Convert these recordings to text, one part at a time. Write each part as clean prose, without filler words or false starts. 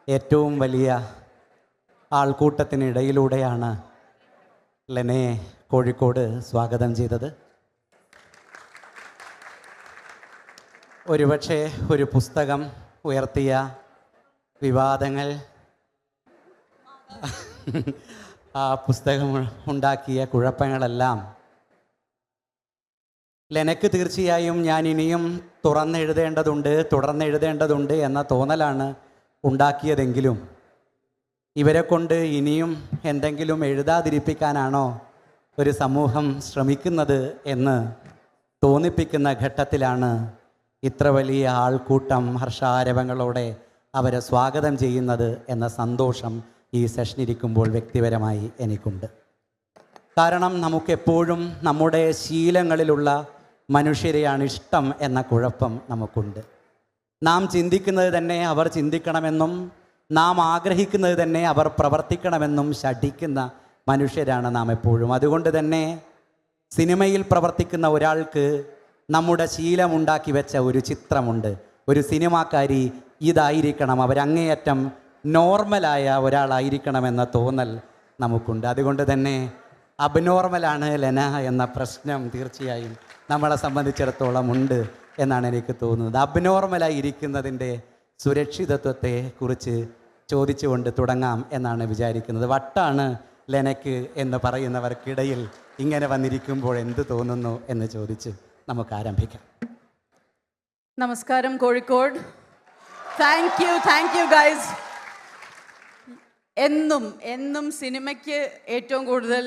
ഏറ്റവും വലിയ ആൾക്കൂട്ടത്തിനിടയിലൂടെയാണ് ലെനയെ കോഴിക്കോട് സ്വാഗതം ചെയ്തത്. ഒരുപക്ഷെ ഒരു പുസ്തകം ഉയർത്തിയ വിവാദങ്ങൾ, ആ പുസ്തകം ഉണ്ടാക്കിയ കുഴപ്പങ്ങളെല്ലാം ലെനക്ക് തീർച്ചയായും ഞാൻ ഇനിയും തുടർന്നെഴുതേണ്ടതുണ്ട് എന്ന തോന്നലാണ് ഉണ്ടാക്കിയതെങ്കിലും ഇവരെ കൊണ്ട് ഇനിയും എന്തെങ്കിലും എഴുതാതിരിപ്പിക്കാനാണോ ഒരു സമൂഹം ശ്രമിക്കുന്നത് എന്ന് തോന്നിപ്പിക്കുന്ന ഘട്ടത്തിലാണ് ഇത്ര വലിയ ആൾക്കൂട്ടം ഹർഷാരവങ്ങളോടെ അവരെ സ്വാഗതം ചെയ്യുന്നത് എന്ന സന്തോഷം ഈ സെഷനിരിക്കുമ്പോൾ വ്യക്തിപരമായി എനിക്കുണ്ട്. കാരണം നമുക്കെപ്പോഴും നമ്മുടെ ശീലങ്ങളിലുള്ള മനുഷ്യരെയാണ് ഇഷ്ടം എന്ന കുഴപ്പം നമുക്കുണ്ട്. നാം ചിന്തിക്കുന്നത് തന്നെ അവർ ചിന്തിക്കണമെന്നും നാം ആഗ്രഹിക്കുന്നത് തന്നെ അവർ പ്രവർത്തിക്കണമെന്നും ശഠിക്കുന്ന മനുഷ്യരാണ് നാം എപ്പോഴും. അതുകൊണ്ട് തന്നെ സിനിമയിൽ പ്രവർത്തിക്കുന്ന ഒരാൾക്ക് നമ്മുടെ ശീലമുണ്ടാക്കി വെച്ച ഒരു ചിത്രമുണ്ട്. ഒരു സിനിമാക്കാരി ഇതായിരിക്കണം, അവരങ്ങേയറ്റം നോർമലായ ഒരാളായിരിക്കണമെന്ന തോന്നൽ നമുക്കുണ്ട്. അതുകൊണ്ട് തന്നെ അബ്നോർമലാണ് ലെന എന്ന പ്രശ്നം തീർച്ചയായും നമ്മളെ സംബന്ധിച്ചിടത്തോളം ഉണ്ട് എന്നാണ് എനിക്ക് തോന്നുന്നത്. അബ്നോർമലായി ഇരിക്കുന്നതിൻ്റെ സുരക്ഷിതത്വത്തെ കുറിച്ച് ചോദിച്ചുകൊണ്ട് തുടങ്ങാം എന്നാണ് വിചാരിക്കുന്നത്. വട്ടാണ് ലെനയ്ക്ക് എന്ന് പറയുന്നവർക്കിടയിൽ ഇങ്ങനെ വന്നിരിക്കുമ്പോൾ എന്ത് തോന്നുന്നു എന്ന് ചോദിച്ച് നമുക്ക് ആരംഭിക്കാം. നമസ്കാരം കോഴിക്കോട്. Thank you guys. എന്നും സിനിമയ്ക്ക് ഏറ്റവും കൂടുതൽ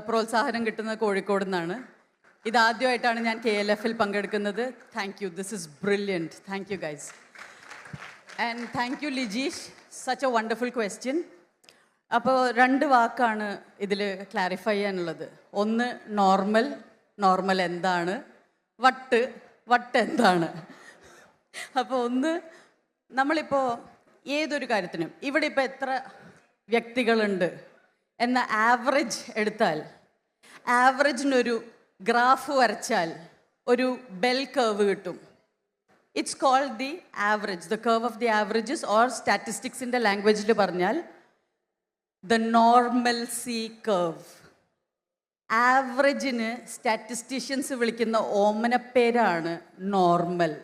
പ്രോത്സാഹനം കിട്ടുന്നത് കോഴിക്കോട് നിന്നാണ്. ഇതാദ്യമായിട്ടാണ് ഞാൻ KLFൽ പങ്കെടുക്കുന്നത്. Thank you, this is brilliant. Thank you guys. And thank U Lijeesh, such A wonderful question. അപ്പോൾ 2 വാക്കാണ് ഇതിൽ ക്ലാരിഫൈ ചെയ്യാനുള്ളത്. ഒന്ന് നോർമൽ എന്താണ്, വട്ട് എന്താണ്. അപ്പോൾ ഒന്ന്, നമ്മളിപ്പോൾ ഏതൊരു കാര്യത്തിനും ഇവിടെ ഇപ്പോൾ എത്ര വ്യക്തികളുണ്ട് എന്ന ആവറേജ് എടുത്താൽ, ആവറേജിനൊരു ഗ്രാഫ് വരച്ചാൽ ഒരു ബെൽ കർവ് കിട്ടും. It's called the average, the curve of the averages, or സ്റ്റാറ്റിസ്റ്റിക്സിൻ്റെ ലാംഗ്വേജിൽ പറഞ്ഞാൽ ദ നോർമൽസി കർവ്. ആവറേജിന് സ്റ്റാറ്റിസ്റ്റീഷ്യൻസ് വിളിക്കുന്ന ഓമനപ്പേരാണ് നോർമൽ.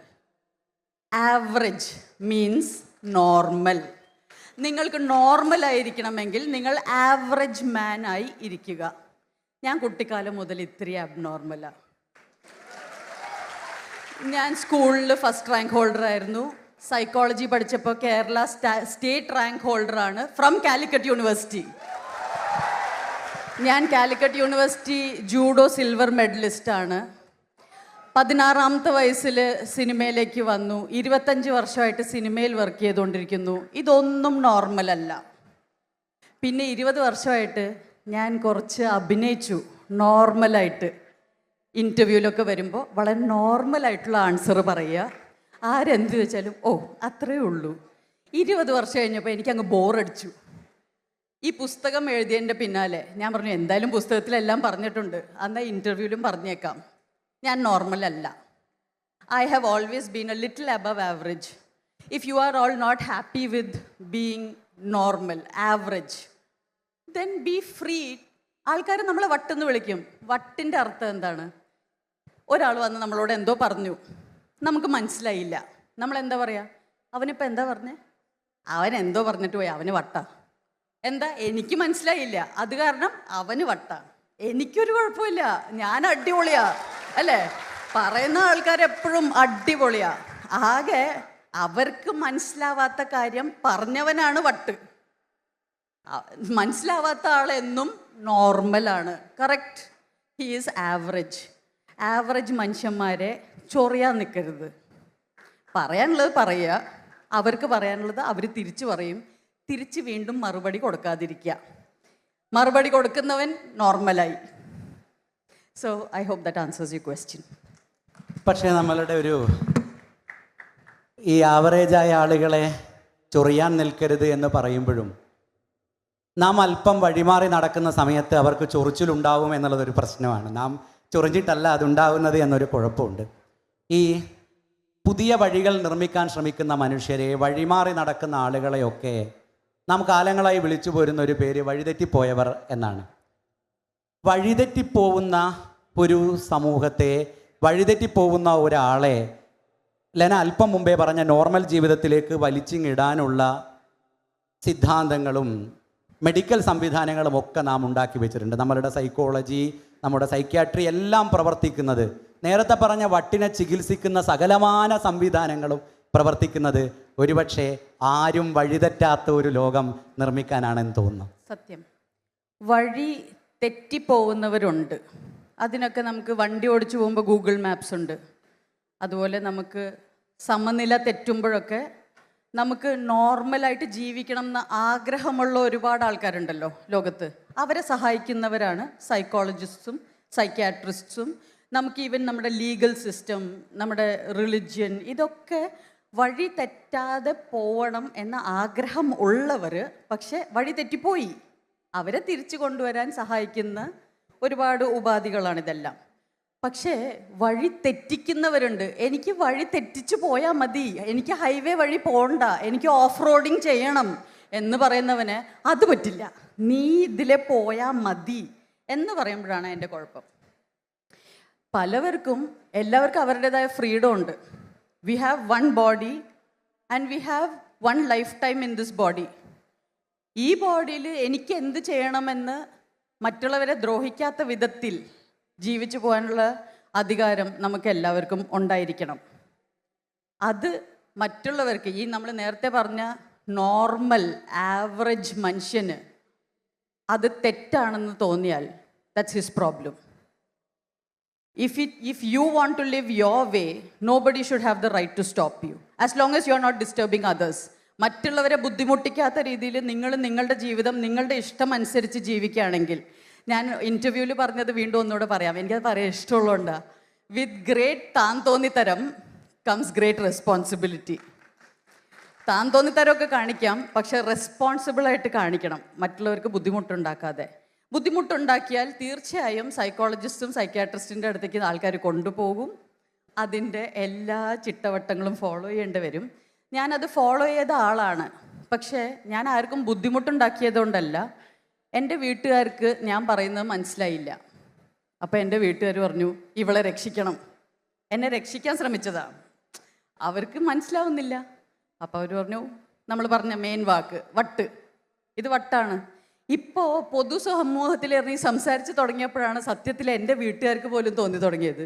Average means normal. നിങ്ങൾക്ക് നോർമലായിരിക്കണമെങ്കിൽ നിങ്ങൾ ആവറേജ് മാൻ ആയി ഇരിക്കുക. ഞാൻ കുട്ടിക്കാലം മുതൽ ഇത്തിരി അബ്നോർമലാണ്. ഞാൻ സ്കൂളിൽ ഫസ്റ്റ് റാങ്ക് ഹോൾഡറായിരുന്നു. സൈക്കോളജി പഠിച്ചപ്പോൾ കേരള സ്റ്റേറ്റ് റാങ്ക് ഹോൾഡറാണ് ഫ്രം കാലിക്കറ്റ് യൂണിവേഴ്സിറ്റി. ഞാൻ കാലിക്കറ്റ് യൂണിവേഴ്സിറ്റി ജൂഡോ സിൽവർ മെഡലിസ്റ്റാണ്. 16-ാമത്തെ വയസ്സിൽ സിനിമയിലേക്ക് വന്നു. 25 വർഷമായിട്ട് സിനിമയിൽ വർക്ക് ചെയ്തുകൊണ്ടിരിക്കുന്നു. ഇതൊന്നും നോർമലല്ല. പിന്നെ 20 വർഷമായിട്ട് ഞാൻ കുറച്ച് അഭിനയിച്ചു നോർമലായിട്ട്. ഇൻ്റർവ്യൂവിലൊക്കെ വരുമ്പോൾ വളരെ നോർമലായിട്ടുള്ള ആൻസർ പറയുക. ആരെന്ത് ചോദിച്ചാലും ഓ അത്രയേ ഉള്ളൂ. 20 വർഷം കഴിഞ്ഞപ്പോൾ എനിക്കങ്ങ് ബോറടിച്ചു. ഈ പുസ്തകം എഴുതിയതിൻ്റെ പിന്നാലെ ഞാൻ പറഞ്ഞു എന്തായാലും പുസ്തകത്തിലെല്ലാം പറഞ്ഞിട്ടുണ്ട്, എന്നാൽ ഇൻ്റർവ്യൂവിലും പറഞ്ഞേക്കാം. ഞാൻ നോർമലല്ല. I have always been a little above average. If you are all not happy with being normal, average, then be free. ആൾക്കാർ നമ്മളെ വട്ടെന്ന് വിളിക്കും. വട്ടിൻ്റെ അർത്ഥം എന്താണ്? ഒരാൾ വന്ന് നമ്മളോട് എന്തോ പറഞ്ഞു, നമുക്ക് മനസ്സിലായില്ല, നമ്മളെന്താ പറയുക? അവനിപ്പോൾ എന്താ പറഞ്ഞേ? അവൻ എന്തോ പറഞ്ഞിട്ട് പോയി, അവന് വട്ട. എന്താ? എനിക്ക് മനസ്സിലായില്ല, അത് കാരണം അവന് വട്ട. എനിക്കൊരു കുഴപ്പമില്ല, ഞാൻ അടിപൊളിയാ, അല്ലേ? പറയുന്ന ആൾക്കാരെപ്പോഴും അടിപൊളിയാ. ആകെ അവർക്ക് മനസ്സിലാവാത്ത കാര്യം പറഞ്ഞവനാണ് വട്ട്. മനസ്സിലാവാത്ത ആളെന്നും നോർമലാണ്. Correct. He is average. Average മനുഷ്യന്മാരെ ചൊറിയാൻ നിൽക്കരുത്. പറയാനുള്ളത് പറയുക, അവർക്ക് പറയാനുള്ളത് അവർ തിരിച്ചു പറയും. തിരിച്ച് വീണ്ടും മറുപടി കൊടുക്കാതിരിക്കുക. മറുപടി കൊടുക്കുന്നവൻ നോർമലായി. So I hope that answers your question. പക്ഷേ നമ്മളുടെ ഈ ആവറേജായ ആളുകളെ ചൊറിയാൻ നിൽക്കരുത് എന്ന് പറയുമ്പോഴും നാം അല്പം വഴിമാറി നടക്കുന്ന സമയത്ത് അവർക്ക് ചൊറിച്ചിലുണ്ടാവും എന്നുള്ളതൊരു പ്രശ്നമാണ്. നാം ചൊറിഞ്ഞിട്ടല്ല അതുണ്ടാകുന്നത് എന്നൊരു കുഴപ്പമുണ്ട്. ഈ പുതിയ വഴികൾ നിർമ്മിക്കാൻ ശ്രമിക്കുന്ന മനുഷ്യരെ, വഴിമാറി നടക്കുന്ന ആളുകളെയൊക്കെ നാം കാലങ്ങളായി വിളിച്ചു പോരുന്ന ഒരു പേര് വഴിതെറ്റിപ്പോയവർ എന്നാണ്. വഴിതെറ്റിപ്പോവുന്ന ഒരു സമൂഹത്തെ, വഴിതെറ്റിപ്പോവുന്ന ഒരാളെ ലെന അല്പം മുമ്പേ പറഞ്ഞ നോർമൽ ജീവിതത്തിലേക്ക് വലിച്ചിങ്ങിടാനുള്ള സിദ്ധാന്തങ്ങളും മെഡിക്കൽ സംവിധാനങ്ങളും ഒക്കെ നാം ഉണ്ടാക്കി വെച്ചിട്ടുണ്ട്. നമ്മളുടെ സൈക്കോളജി, നമ്മുടെ സൈക്യാട്രി എല്ലാം പ്രവർത്തിക്കുന്നത്, നേരത്തെ പറഞ്ഞ വട്ടിനെ ചികിത്സിക്കുന്ന സകലമാന സംവിധാനങ്ങളും പ്രവർത്തിക്കുന്നത് ഒരുപക്ഷെ ആരും വഴിതെറ്റാത്ത ഒരു ലോകം നിർമ്മിക്കാനാണെന്ന് തോന്നുന്നു. സത്യം. വഴി തെറ്റിപ്പോകുന്നവരുണ്ട്. അതിനൊക്കെ നമുക്ക് വണ്ടി ഓടിച്ചു പോകുമ്പോൾ ഗൂഗിൾ മാപ്സ് ഉണ്ട്. അതുപോലെ നമുക്ക് സമനില തെറ്റുമ്പോഴൊക്കെ നമുക്ക് നോർമലായിട്ട് ജീവിക്കണം എന്ന ആഗ്രഹമുള്ള ഒരുപാട് ആൾക്കാരുണ്ടല്ലോ ലോകത്ത്. അവരെ സഹായിക്കുന്നവരാണ് സൈക്കോളജിസ്റ്റും സൈക്യാട്രിസ്റ്റും. നമുക്ക് ഈവൻ നമ്മുടെ ലീഗൽ സിസ്റ്റം, നമ്മുടെ റിലിജ്യൻ, ഇതൊക്കെ വഴി തെറ്റാതെ പോകണം എന്ന ആഗ്രഹം ഉള്ളവർ പക്ഷെ വഴി തെറ്റിപ്പോയി, അവരെ തിരിച്ചു കൊണ്ടുവരാൻ സഹായിക്കുന്ന ഒരുപാട് ഉപാധികളാണിതെല്ലാം. പക്ഷേ വഴി തെറ്റിക്കുന്നവരുണ്ട്. എനിക്ക് വഴി തെറ്റിച്ചു പോയാൽ മതി, എനിക്ക് ഹൈവേ വഴി പോകണ്ട, എനിക്ക് ഓഫ് റോഡിങ് ചെയ്യണം എന്ന് പറയുന്നവന് അത് പറ്റില്ല, നീ ഇതിലെ പോയാൽ മതി എന്ന് പറയുമ്പോഴാണ് എൻ്റെ കുഴപ്പം. പലവർക്കും, എല്ലാവർക്കും അവരുടേതായ ഫ്രീഡം ഉണ്ട്. We have one body and we have one life time in this body. ഈ ബോഡിയിൽ എനിക്ക് എന്ത് ചെയ്യണമെന്ന് മറ്റുള്ളവരെ ദ്രോഹിക്കാത്ത വിധത്തിൽ ജീവിച്ചു പോകാനുള്ള അധികാരം നമുക്ക് എല്ലാവർക്കും ഉണ്ടായിരിക്കണം. അത് മറ്റുള്ളവർക്ക്, ഈ നമ്മൾ നേരത്തെ പറഞ്ഞ നോർമൽ ആവറേജ് മനുഷ്യന് അത് തെറ്റാണെന്ന് തോന്നിയാൽ that's his problem. If you want to live your way, nobody should have the right to stop you, as long as you are not disturbing others. മറ്റുള്ളവരെ ബുദ്ധിമുട്ടിക്കാത്ത രീതിയിൽ നിങ്ങൾ നിങ്ങളുടെ ജീവിതം നിങ്ങളുടെ ഇഷ്ടം അനുസരിച്ച് ജീവിക്കുകയാണെങ്കിൽ, ഞാൻ ഇൻ്റർവ്യൂവിൽ പറഞ്ഞത് വീണ്ടും ഒന്നുകൂടെ പറയാം, എനിക്കത് പറയാൻ ഇഷ്ടമുള്ളതുകൊണ്ടാണ്. വിത്ത് ഗ്രേറ്റ് താൻ തോന്നിത്തരം കംസ് ഗ്രേറ്റ് റെസ്പോൺസിബിലിറ്റി. താൻ തോന്നിത്തരമൊക്കെ കാണിക്കാം, പക്ഷെ റെസ്പോൺസിബിളായിട്ട് കാണിക്കണം, മറ്റുള്ളവർക്ക് ബുദ്ധിമുട്ടുണ്ടാക്കാതെ. ബുദ്ധിമുട്ടുണ്ടാക്കിയാൽ തീർച്ചയായും സൈക്കോളജിസ്റ്റും സൈക്യാട്രിസ്റ്റിൻ്റെ അടുത്തേക്ക് ആൾക്കാർ കൊണ്ടുപോകും. അതിൻ്റെ എല്ലാ ചിട്ടവട്ടങ്ങളും ഫോളോ ചെയ്യേണ്ടി വരും. ഞാനത് ഫോളോ ചെയ്ത ആളാണ്. പക്ഷേ ഞാൻ ആർക്കും ബുദ്ധിമുട്ടുണ്ടാക്കിയതുകൊണ്ടല്ല, എൻ്റെ വീട്ടുകാർക്ക് ഞാൻ പറയുന്നത് മനസ്സിലായില്ല. അപ്പോൾ എൻ്റെ വീട്ടുകാർ പറഞ്ഞു ഇവളെ രക്ഷിക്കണം. എന്നെ രക്ഷിക്കാൻ ശ്രമിച്ചതാണ്, അവർക്ക് മനസ്സിലാവുന്നില്ല. അപ്പോൾ അവർ പറഞ്ഞു, നമ്മൾ പറഞ്ഞ മെയിൻ വാക്ക് വട്ട്, ഇത് വട്ടാണ്. ഇപ്പോൾ പൊതുസമൂഹത്തിൽ ഇറങ്ങി സംസാരിച്ച് തുടങ്ങിയപ്പോഴാണ് സത്യത്തിൽ എൻ്റെ വീട്ടുകാർക്ക് പോലും തോന്നി തുടങ്ങിയത്,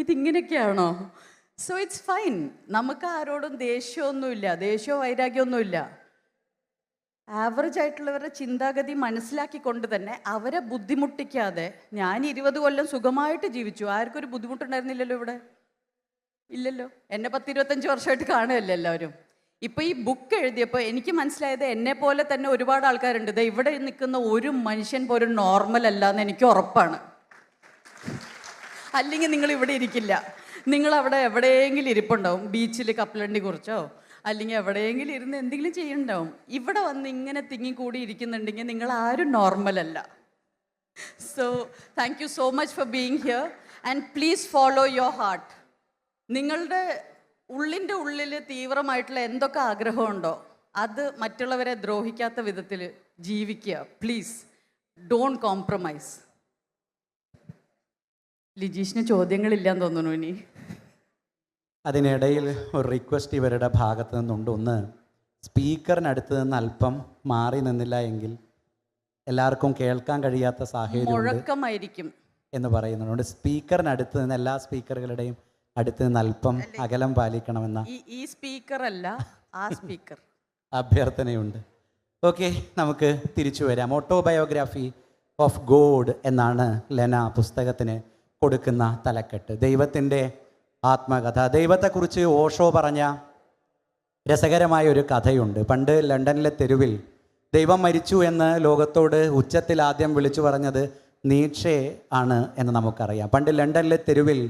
ഇതിങ്ങനെയൊക്കെയാണോ? So it's fine. നമുക്ക് ആരോടും ദേഷ്യമൊന്നുമില്ല, ദേഷ്യമോ വൈരാഗ്യമൊന്നുമില്ല. ആവറേജ് ആയിട്ടുള്ളവരുടെ ചിന്താഗതി മനസ്സിലാക്കിക്കൊണ്ട് തന്നെ അവരെ ബുദ്ധിമുട്ടിക്കാതെ. ഞാൻ 20 കൊല്ലം സുഖമായിട്ട് ജീവിച്ചു, ആർക്കും ഒരു ബുദ്ധിമുട്ടുണ്ടായിരുന്നില്ലല്ലോ ഇവിടെ, ഇല്ലല്ലോ. എന്നെ 10-25 വർഷമായിട്ട് കാണുകയല്ലേ എല്ലാവരും. ഇപ്പോൾ ഈ ബുക്ക് എഴുതിയപ്പോൾ എനിക്ക് മനസ്സിലായത് എന്നെ പോലെ തന്നെ ഒരുപാട് ആൾക്കാരുണ്ട്. ദേ ഇവിടെ നിൽക്കുന്ന ഒരു മനുഷ്യൻ പോലും നോർമൽ അല്ല എന്ന് എനിക്ക് ഉറപ്പാണ്. അല്ലെങ്കിൽ നിങ്ങൾ ഇവിടെ ഇരിക്കില്ല, നിങ്ങൾ അവിടെ എവിടെയെങ്കിലും ഇരിപ്പുണ്ടാവും, ബീച്ചിൽ കപ്പലണ്ടി കുറിച്ചോ അല്ലെങ്കിൽ എവിടെയെങ്കിലും ഇരുന്ന് എന്തെങ്കിലും ചെയ്യുന്നുണ്ടാവും. ഇവിടെ വന്ന് ഇങ്ങനെ തിങ്ങിക്കൂടി ഇരിക്കുന്നുണ്ടെങ്കിൽ നിങ്ങൾ ആരും നോർമൽ അല്ല. So thank you so much for being here and please follow your heart. നിങ്ങളുടെ ഉള്ളിൻ്റെ ഉള്ളിൽ തീവ്രമായിട്ടുള്ള എന്തൊക്കെ ആഗ്രഹമുണ്ടോ അത് മറ്റുള്ളവരെ ദ്രോഹിക്കാത്ത വിധത്തിൽ ജീവിക്കുക. Please don't compromise. ലിജീഷിന് ചോദ്യങ്ങളില്ലാന്ന് തോന്നുന്നു ഇനി. അതിനിടയിൽ ഒരു റിക്വസ്റ്റ് ഇവരുടെ ഭാഗത്ത് നിന്നുണ്ട്. ഒന്ന്, സ്പീക്കറിനടുത്ത് നിന്ന് അല്പം മാറി നിന്നില്ല എങ്കിൽ എല്ലാവർക്കും കേൾക്കാൻ കഴിയാത്ത സാഹചര്യം മുഴക്കമായിരിക്കും എന്ന് പറയുന്നുണ്ട്. സ്പീക്കറിനടുത്ത് നിന്ന്, എല്ലാ സ്പീക്കറുകളുടെയും അടുത്ത് നിന്ന് അല്പം അകലം പാലിക്കണമെന്ന ഈ സ്പീക്കർ അല്ല ആ സ്പീക്കർ അഭ്യർത്ഥനയുണ്ട്. ഓക്കെ, നമുക്ക് തിരിച്ചു വരാം. ഓട്ടോബയോഗ്രാഫി ഓഫ് ഗോഡ് എന്നാണ് ലെന പുസ്തകത്തിന് കൊടുക്കുന്ന തലക്കെട്ട്. ദൈവത്തിൻ്റെ ആത്മകഥ. ദൈവത്തെക്കുറിച്ച് ഓഷോ പറഞ്ഞ രസകരമായ ഒരു കഥയുണ്ട്. പണ്ട് ലണ്ടനിലെ തെരുവിൽ ദൈവം മരിച്ചു എന്ന് ലോകത്തോട് ഉച്ചത്തിൽ ആദ്യം വിളിച്ചു പറഞ്ഞത് നീട്ഷെ ആണ് എന്ന് നമുക്കറിയാം. പണ്ട് ലണ്ടനിലെ തെരുവിൽ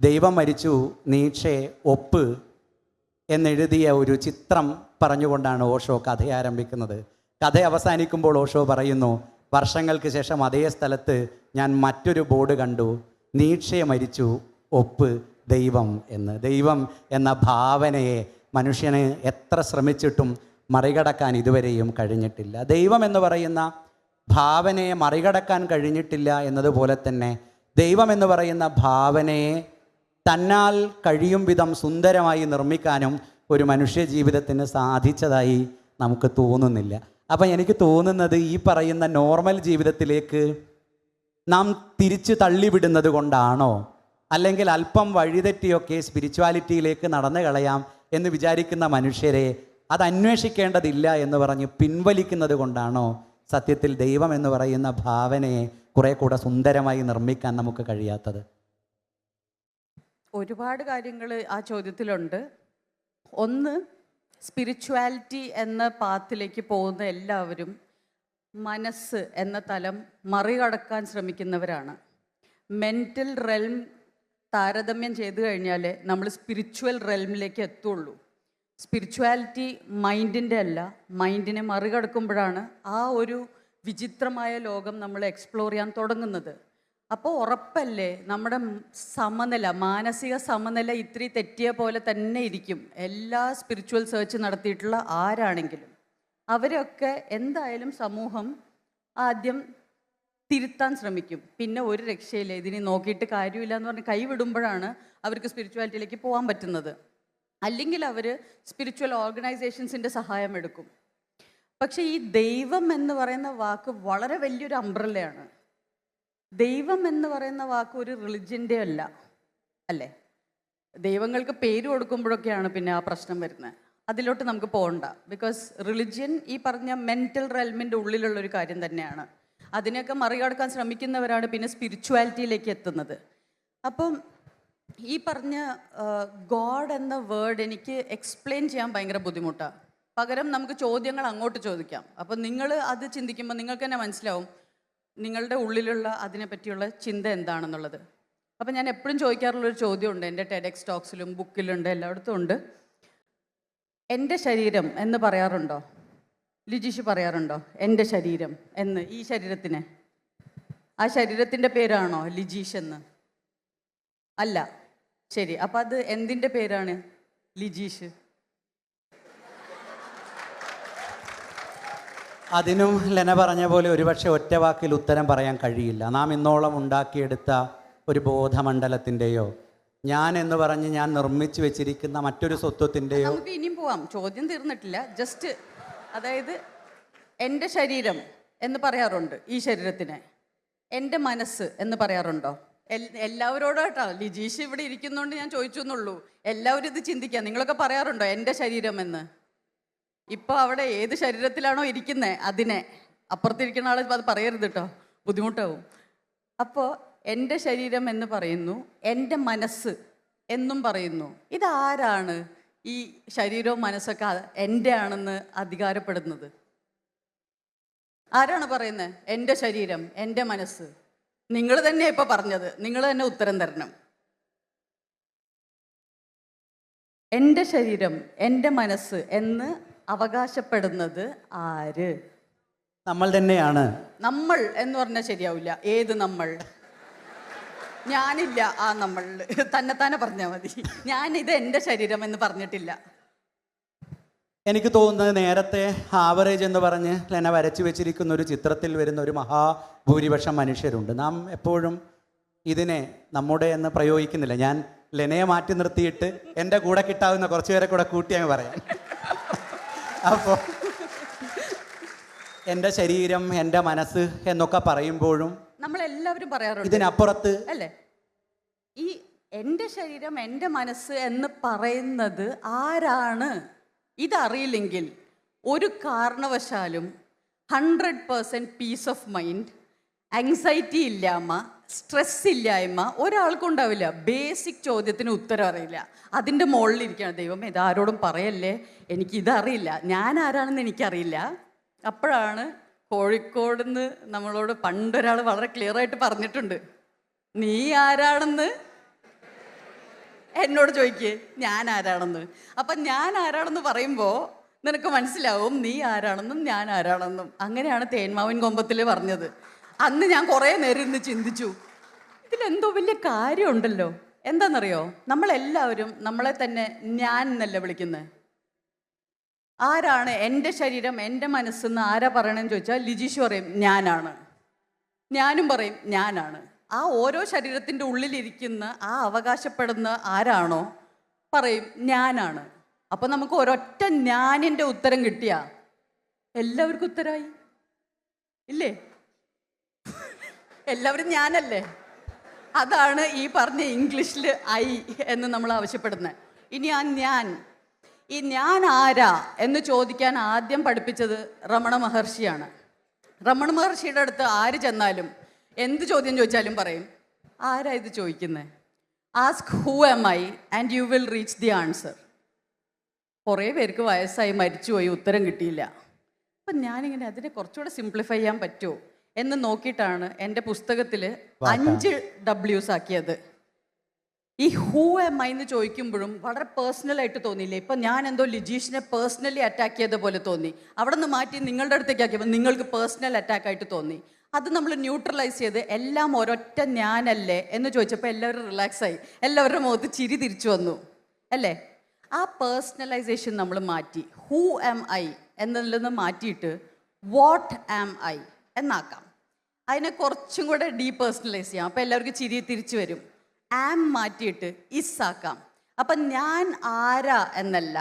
ദൈവം മരിച്ചു, നീട്ഷെ ഒപ്പ് എന്നെഴുതിയ ഒരു ചിത്രം പറഞ്ഞുകൊണ്ടാണ് ഓഷോ കഥ ആരംഭിക്കുന്നത്. കഥ അവസാനിക്കുമ്പോൾ ഓഷോ പറയുന്നു, വർഷങ്ങൾക്ക് ശേഷം അതേ സ്ഥലത്ത് ഞാൻ മറ്റൊരു ബോർഡ് കണ്ടു, നീട്ഷെ മരിച്ചു, ഒപ്പ് ദൈവം എന്ന്. ദൈവം എന്ന ഭാവനയെ മനുഷ്യന് എത്ര ശ്രമിച്ചിട്ടും മറികടക്കാൻ ഇതുവരെയും കഴിഞ്ഞിട്ടില്ല. ദൈവം എന്ന് പറയുന്ന ഭാവനയെ മറികടക്കാൻ കഴിഞ്ഞിട്ടില്ല എന്നതുപോലെ തന്നെ ദൈവം എന്ന് പറയുന്ന ഭാവനയെ തന്നാൽ കഴിയും വിധം സുന്ദരമായി നിർമ്മിക്കാനും ഒരു മനുഷ്യ ജീവിതത്തിന് സാധിച്ചതായി നമുക്ക് തോന്നുന്നില്ല. അപ്പം എനിക്ക് തോന്നുന്നത് ഈ പറയുന്ന നോർമൽ ജീവിതത്തിലേക്ക് നാം തിരിച്ച് തള്ളിവിടുന്നത് കൊണ്ടാണോ, അല്ലെങ്കിൽ അല്പം വഴിതെറ്റിയൊക്കെ സ്പിരിച്വാലിറ്റിയിലേക്ക് നടന്നു കളയാം എന്ന് വിചാരിക്കുന്ന മനുഷ്യരെ അത് അന്വേഷിക്കേണ്ടതില്ല എന്ന് പറഞ്ഞ് പിൻവലിക്കുന്നത് കൊണ്ടാണോ സത്യത്തിൽ ദൈവം എന്ന് പറയുന്ന ഭാവനയെ കുറെ കൂടെ സുന്ദരമായി നിർമ്മിക്കാൻ നമുക്ക് കഴിയാത്തത്? ഒരുപാട് കാര്യങ്ങൾ ആ ചോദ്യത്തിലുണ്ട്. ഒന്ന്, സ്പിരിച്വാലിറ്റി എന്ന പാത്തിലേക്ക് പോകുന്ന എല്ലാവരും മനസ്സ് എന്ന തലം മറികടക്കാൻ ശ്രമിക്കുന്നവരാണ്. മെൻ്റൽ റെൽം താരതമ്യം ചെയ്തു കഴിഞ്ഞാൽ നമ്മൾ സ്പിരിച്വൽ റെൽമിലേക്ക് എത്തുള്ളൂ. സ്പിരിച്വാലിറ്റി മൈൻഡിൻ്റെ അല്ല, മൈൻഡിനെ മറികടക്കുമ്പോഴാണ് ആ ഒരു വിചിത്രമായ ലോകം നമ്മൾ എക്സ്പ്ലോർ ചെയ്യാൻ തുടങ്ങുന്നത്. അപ്പോൾ ഉറപ്പല്ലേ നമ്മുടെ സമനില, മാനസിക സമനില ഇത്തിരി തെറ്റിയ പോലെ തന്നെ ഇരിക്കും. എല്ലാ സ്പിരിച്വൽ സെർച്ച് നടത്തിയിട്ടുള്ള ആരാണെങ്കിലും അവരൊക്കെ എന്തായാലും സമൂഹം ആദ്യം തിരുത്താൻ ശ്രമിക്കും. പിന്നെ ഒരു രക്ഷയില്ല, ഇതിനെ നോക്കിയിട്ട് കാര്യമില്ല എന്ന് പറഞ്ഞ് കൈവിടുമ്പോഴാണ് അവർക്ക് സ്പിരിച്വാലിറ്റിയിലേക്ക് പോകാൻ പറ്റുന്നത്. അല്ലെങ്കിൽ അവർ സ്പിരിച്വൽ ഓർഗനൈസേഷൻസിൻ്റെ സഹായം എടുക്കും. പക്ഷേ ഈ ദൈവം എന്ന് പറയുന്ന വാക്ക് വളരെ വലിയൊരു അംബ്രല്ലയാണ്. ദൈവം എന്ന് പറയുന്ന വാക്ക് ഒരു റിലിജ്യൻ്റെ അല്ല, അല്ലേ? ദൈവങ്ങൾക്ക് പേര് കൊടുക്കുമ്പോഴൊക്കെയാണ് പിന്നെ ആ പ്രശ്നം വരുന്നത്. അതിലോട്ട് നമുക്ക് പോകണ്ട. ബിക്കോസ് റിലിജ്യൻ ഈ പറഞ്ഞ മെൻ്റൽ റെൽമിൻ്റെ ഉള്ളിലുള്ളൊരു കാര്യം തന്നെയാണ്. അതിനെയൊക്കെ മറികടക്കാൻ ശ്രമിക്കുന്നവരാണ് പിന്നെ സ്പിരിച്വാലിറ്റിയിലേക്ക് എത്തുന്നത്. അപ്പം ഈ പറഞ്ഞ ഗോഡ് എന്ന വേർഡ് എനിക്ക് എക്സ്പ്ലെയിൻ ചെയ്യാൻ ഭയങ്കര ബുദ്ധിമുട്ടാണ്. പകരം നമുക്ക് ചോദ്യങ്ങൾ അങ്ങോട്ട് ചോദിക്കാം. അപ്പം നിങ്ങൾ അത് ചിന്തിക്കുമ്പോൾ നിങ്ങൾക്ക് തന്നെ മനസ്സിലാവും നിങ്ങളുടെ ഉള്ളിലുള്ള അതിനെപ്പറ്റിയുള്ള ചിന്ത എന്താണെന്നുള്ളത്. അപ്പം ഞാൻ എപ്പോഴും ചോദിക്കാറുള്ളൊരു ചോദ്യമുണ്ട്, എൻ്റെ ടെഡെക്സ് ടോക്സിലും ബുക്കിലുണ്ട്, എല്ലായിടത്തും ഉണ്ട്. എൻ്റെ ശരീരം എന്ന് പറയാറുണ്ടോ? ലിജീഷ് പറയാറുണ്ടോ എൻ്റെ ശരീരം എന്ന്? ഈ ശരീരത്തിന്, ആ ശരീരത്തിൻ്റെ പേരാണോ ലിജീഷ് എന്ന്? അല്ല. ശരി, അപ്പം അത് എന്തിൻ്റെ പേരാണ് ലിജീഷ്? അതിനും ലെന പറഞ്ഞ പോലെ ഒരുപക്ഷെ ഒറ്റ വാക്കിൽ ഉത്തരം പറയാൻ കഴിയില്ല. നാം ഇന്നോളം ഉണ്ടാക്കിയെടുത്ത ഒരു ബോധമണ്ഡലത്തിൻ്റെയോ ഞാൻ എന്ന് പറഞ്ഞ് ഞാൻ നിർമ്മിച്ചു വെച്ചിരിക്കുന്ന മറ്റൊരു സ്വത്വത്തിൻ്റെയോ. നമുക്ക് ഇനിയും പോവാം, ചോദ്യം തീർന്നിട്ടില്ല. ജസ്റ്റ് അതായത് എൻ്റെ ശരീരം എന്ന് പറയാറുണ്ട് ഈ ശരീരത്തിന്. എൻ്റെ മനസ്സ് എന്ന് പറയാറുണ്ടോ? എല്ലാവരോടും കേട്ടോ, ലിജീഷ് ഇവിടെ ഇരിക്കുന്നതുകൊണ്ട് ഞാൻ ചോദിച്ചു എന്നുള്ളൂ. എല്ലാവരും ഇത് ചിന്തിക്കുക. നിങ്ങളൊക്കെ പറയാറുണ്ടോ എൻ്റെ ശരീരം എന്ന്? ഇപ്പോൾ അവിടെ ഏത് ശരീരത്തിലാണോ ഇരിക്കുന്നത് അതിനെ, അപ്പുറത്തിരിക്കുന്ന ആൾ അത് പറയരുത് കേട്ടോ, ബുദ്ധിമുട്ടാവും. അപ്പോൾ എൻ്റെ ശരീരം എന്ന് പറയുന്നു, എൻ്റെ മനസ്സ് എന്നും പറയുന്നു. ഇതാരാണ് ഈ ശരീരവും മനസ്സൊക്കെ എൻ്റെ ആണെന്ന് അധികാരപ്പെടുന്നത്? ആരാണ് പറയുന്നത് എൻ്റെ ശരീരം എൻ്റെ മനസ്സ്? നിങ്ങൾ തന്നെ ഇപ്പോൾ പറഞ്ഞത്, നിങ്ങൾ തന്നെ ഉത്തരം തരണം. എൻ്റെ ശരീരം എൻ്റെ മനസ്സ് എന്ന് അവകാശപ്പെടുന്നത് ആര്? നമ്മൾ തന്നെയാണ്. നമ്മൾ എന്ന് പറഞ്ഞാൽ ശരിയാവില്ല. ഏത് നമ്മൾ? ഞാനില്ല ആ നമ്മൾ, തന്നെ പറഞ്ഞാൽ മതി. ഞാനിത് എൻ്റെ ശരീരം എന്ന് പറഞ്ഞിട്ടില്ല. എനിക്ക് തോന്നുന്നത് നേരത്തെ ആവറേജ് എന്ന് പറഞ്ഞ് ലെന വരച്ചു വെച്ചിരിക്കുന്ന ഒരു ചിത്രത്തിൽ വരുന്ന ഒരു മഹാഭൂരിപക്ഷം മനുഷ്യരുണ്ട്. നാം എപ്പോഴും ഇതിനെ നമ്മുടെ എന്ന് പ്രയോഗിക്കുന്നില്ല. ഞാൻ ലെനയെ മാറ്റി നിർത്തിയിട്ട് എൻ്റെ കൂടെ കിട്ടാവുന്ന കുറച്ച് പേരെ കൂടെ കൂട്ടി അങ്ങ് പറയാം. അപ്പോൾ എൻ്റെ ശരീരം എൻ്റെ മനസ്സ് എന്നൊക്കെ പറയുമ്പോഴും നമ്മളെല്ലാവരും പറയാറുണ്ട് ഇതിനപ്പുറത്ത് അല്ലേ? ഈ എൻ്റെ ശരീരം എൻ്റെ മനസ്സ് എന്ന് പറയുന്നത് ആരാണ്? ഇതറിയില്ലെങ്കിൽ ഒരു കാരണവശാലും 100% പീസ് ഓഫ് മൈൻഡ്, ആങ്സൈറ്റി ഇല്ലായ്മ, സ്ട്രെസ് ഇല്ലായ്മ ഒരാൾക്കുണ്ടാവില്ല. ബേസിക് ചോദ്യത്തിന് ഉത്തരം അറിയില്ല. അതിൻ്റെ മുകളിലിരിക്കുകയാണ് ദൈവം, ഇതാരോടും പറയല്ലേ, എനിക്കിതറിയില്ല, ഞാൻ ആരാണെന്ന് എനിക്കറിയില്ല. അപ്പോഴാണ് കോഴിക്കോട് നിന്ന് നമ്മളോട് പണ്ടൊരാൾ വളരെ ക്ലിയർ ആയിട്ട് പറഞ്ഞിട്ടുണ്ട്, നീ ആരാണെന്ന് എന്നോട് ചോദിക്കേ, ഞാൻ ആരാണെന്ന്. അപ്പം ഞാൻ ആരാണെന്ന് പറയുമ്പോൾ നിനക്ക് മനസ്സിലാവും നീ ആരാണെന്നും ഞാൻ ആരാണെന്നും. അങ്ങനെയാണ് തേന്മാവിൻ കൊമ്പത്തിൽ പറഞ്ഞത്. അന്ന് ഞാൻ കുറേ നേരം ഇരുന്ന് ചിന്തിച്ചു, ഇതിലെന്തോ വലിയ കാര്യമുണ്ടല്ലോ, എന്താണെന്നറിയോ, നമ്മളെല്ലാവരും നമ്മളെ തന്നെ ഞാൻ എന്നല്ല വിളിക്കുന്നത്. ആരാണ് എൻ്റെ ശരീരം, എൻ്റെ മനസ്സെന്ന് ആരാ പറയണമെന്ന് ചോദിച്ചാൽ ലിജീഷ് പറയും ഞാനാണ്, ഞാനും പറയും ഞാനാണ്. ആ ഓരോ ശരീരത്തിൻ്റെ ഉള്ളിലിരിക്കുന്ന ആ അവകാശപ്പെടുന്ന ആരാണോ പറയും ഞാനാണ്. അപ്പം നമുക്ക് ഒരൊറ്റ ഞാനിൻ്റെ ഉത്തരം കിട്ടിയാ എല്ലാവർക്കും ഉത്തരമായി ഇല്ലേ? എല്ലാവരും ഞാനല്ലേ? അതാണ് ഈ പറഞ്ഞ ഇംഗ്ലീഷിൽ ഐ എന്ന് നമ്മൾ ആവശ്യപ്പെടുന്നത്. ഇനി ഈ ഞാൻ ആരാ എന്ന് ചോദിക്കാൻ ആദ്യം പഠിപ്പിച്ചത് രമണ മഹർഷിയാണ്. രമണ മഹർഷിയുടെ അടുത്ത് ആര് ചെന്നാലും എന്ത് ചോദ്യം ചോദിച്ചാലും പറയും ആരാ ഇത് ചോദിക്കുന്നത്? Ask who am I and you will reach the answer. കുറേ പേർക്ക് വയസ്സായി മരിച്ചുപോയി, ഉത്തരം കിട്ടിയില്ല. അപ്പം ഞാനിങ്ങനെ അതിനെ കുറച്ചുകൂടെ സിംപ്ലിഫൈ ചെയ്യാൻ പറ്റുമോ എന്ന് നോക്കിയിട്ടാണ് എൻ്റെ പുസ്തകത്തിൽ 5 Ws ആക്കിയത്. ഈ ഹൂ എം ഐ എന്ന് ചോദിക്കുമ്പോഴും വളരെ പേഴ്സണലായിട്ട് തോന്നിയില്ലേ? ഇപ്പം ഞാൻ എന്തോ ലിജീഷിനെ പേഴ്സണലി അറ്റാക്ക് ചെയ്തപോലെ തോന്നി. അവിടെ നിന്ന് മാറ്റി നിങ്ങളുടെ അടുത്തേക്ക് ആക്കിയപ്പോൾ നിങ്ങൾക്ക് പേഴ്സണൽ അറ്റാക്കായിട്ട് തോന്നി. അത് നമ്മൾ ന്യൂട്രലൈസ് ചെയ്ത് എല്ലാം ഒരൊറ്റ ഞാനല്ലേ എന്ന് ചോദിച്ചപ്പോൾ എല്ലാവരും റിലാക്സായി, എല്ലാവരുടെ മുഖത്ത് ചിരി തിരിച്ചു വന്നു അല്ലേ? ആ പേഴ്സണലൈസേഷൻ നമ്മൾ മാറ്റി ഹൂ എം ഐ എന്നതിൽ നിന്ന് മാറ്റിയിട്ട് വാട്ട് ആം ഐ എന്നാക്കാം. അതിനെ കുറച്ചും കൂടെ ഡീപേഴ്സണലൈസ് ചെയ്യാം. അപ്പോൾ എല്ലാവർക്കും ചിരി തിരിച്ചു വരും. ആം മാറ്റിയിട്ട് ഇസ് ആക്കാം. അപ്പം ഞാൻ ആരാ എന്നല്ല,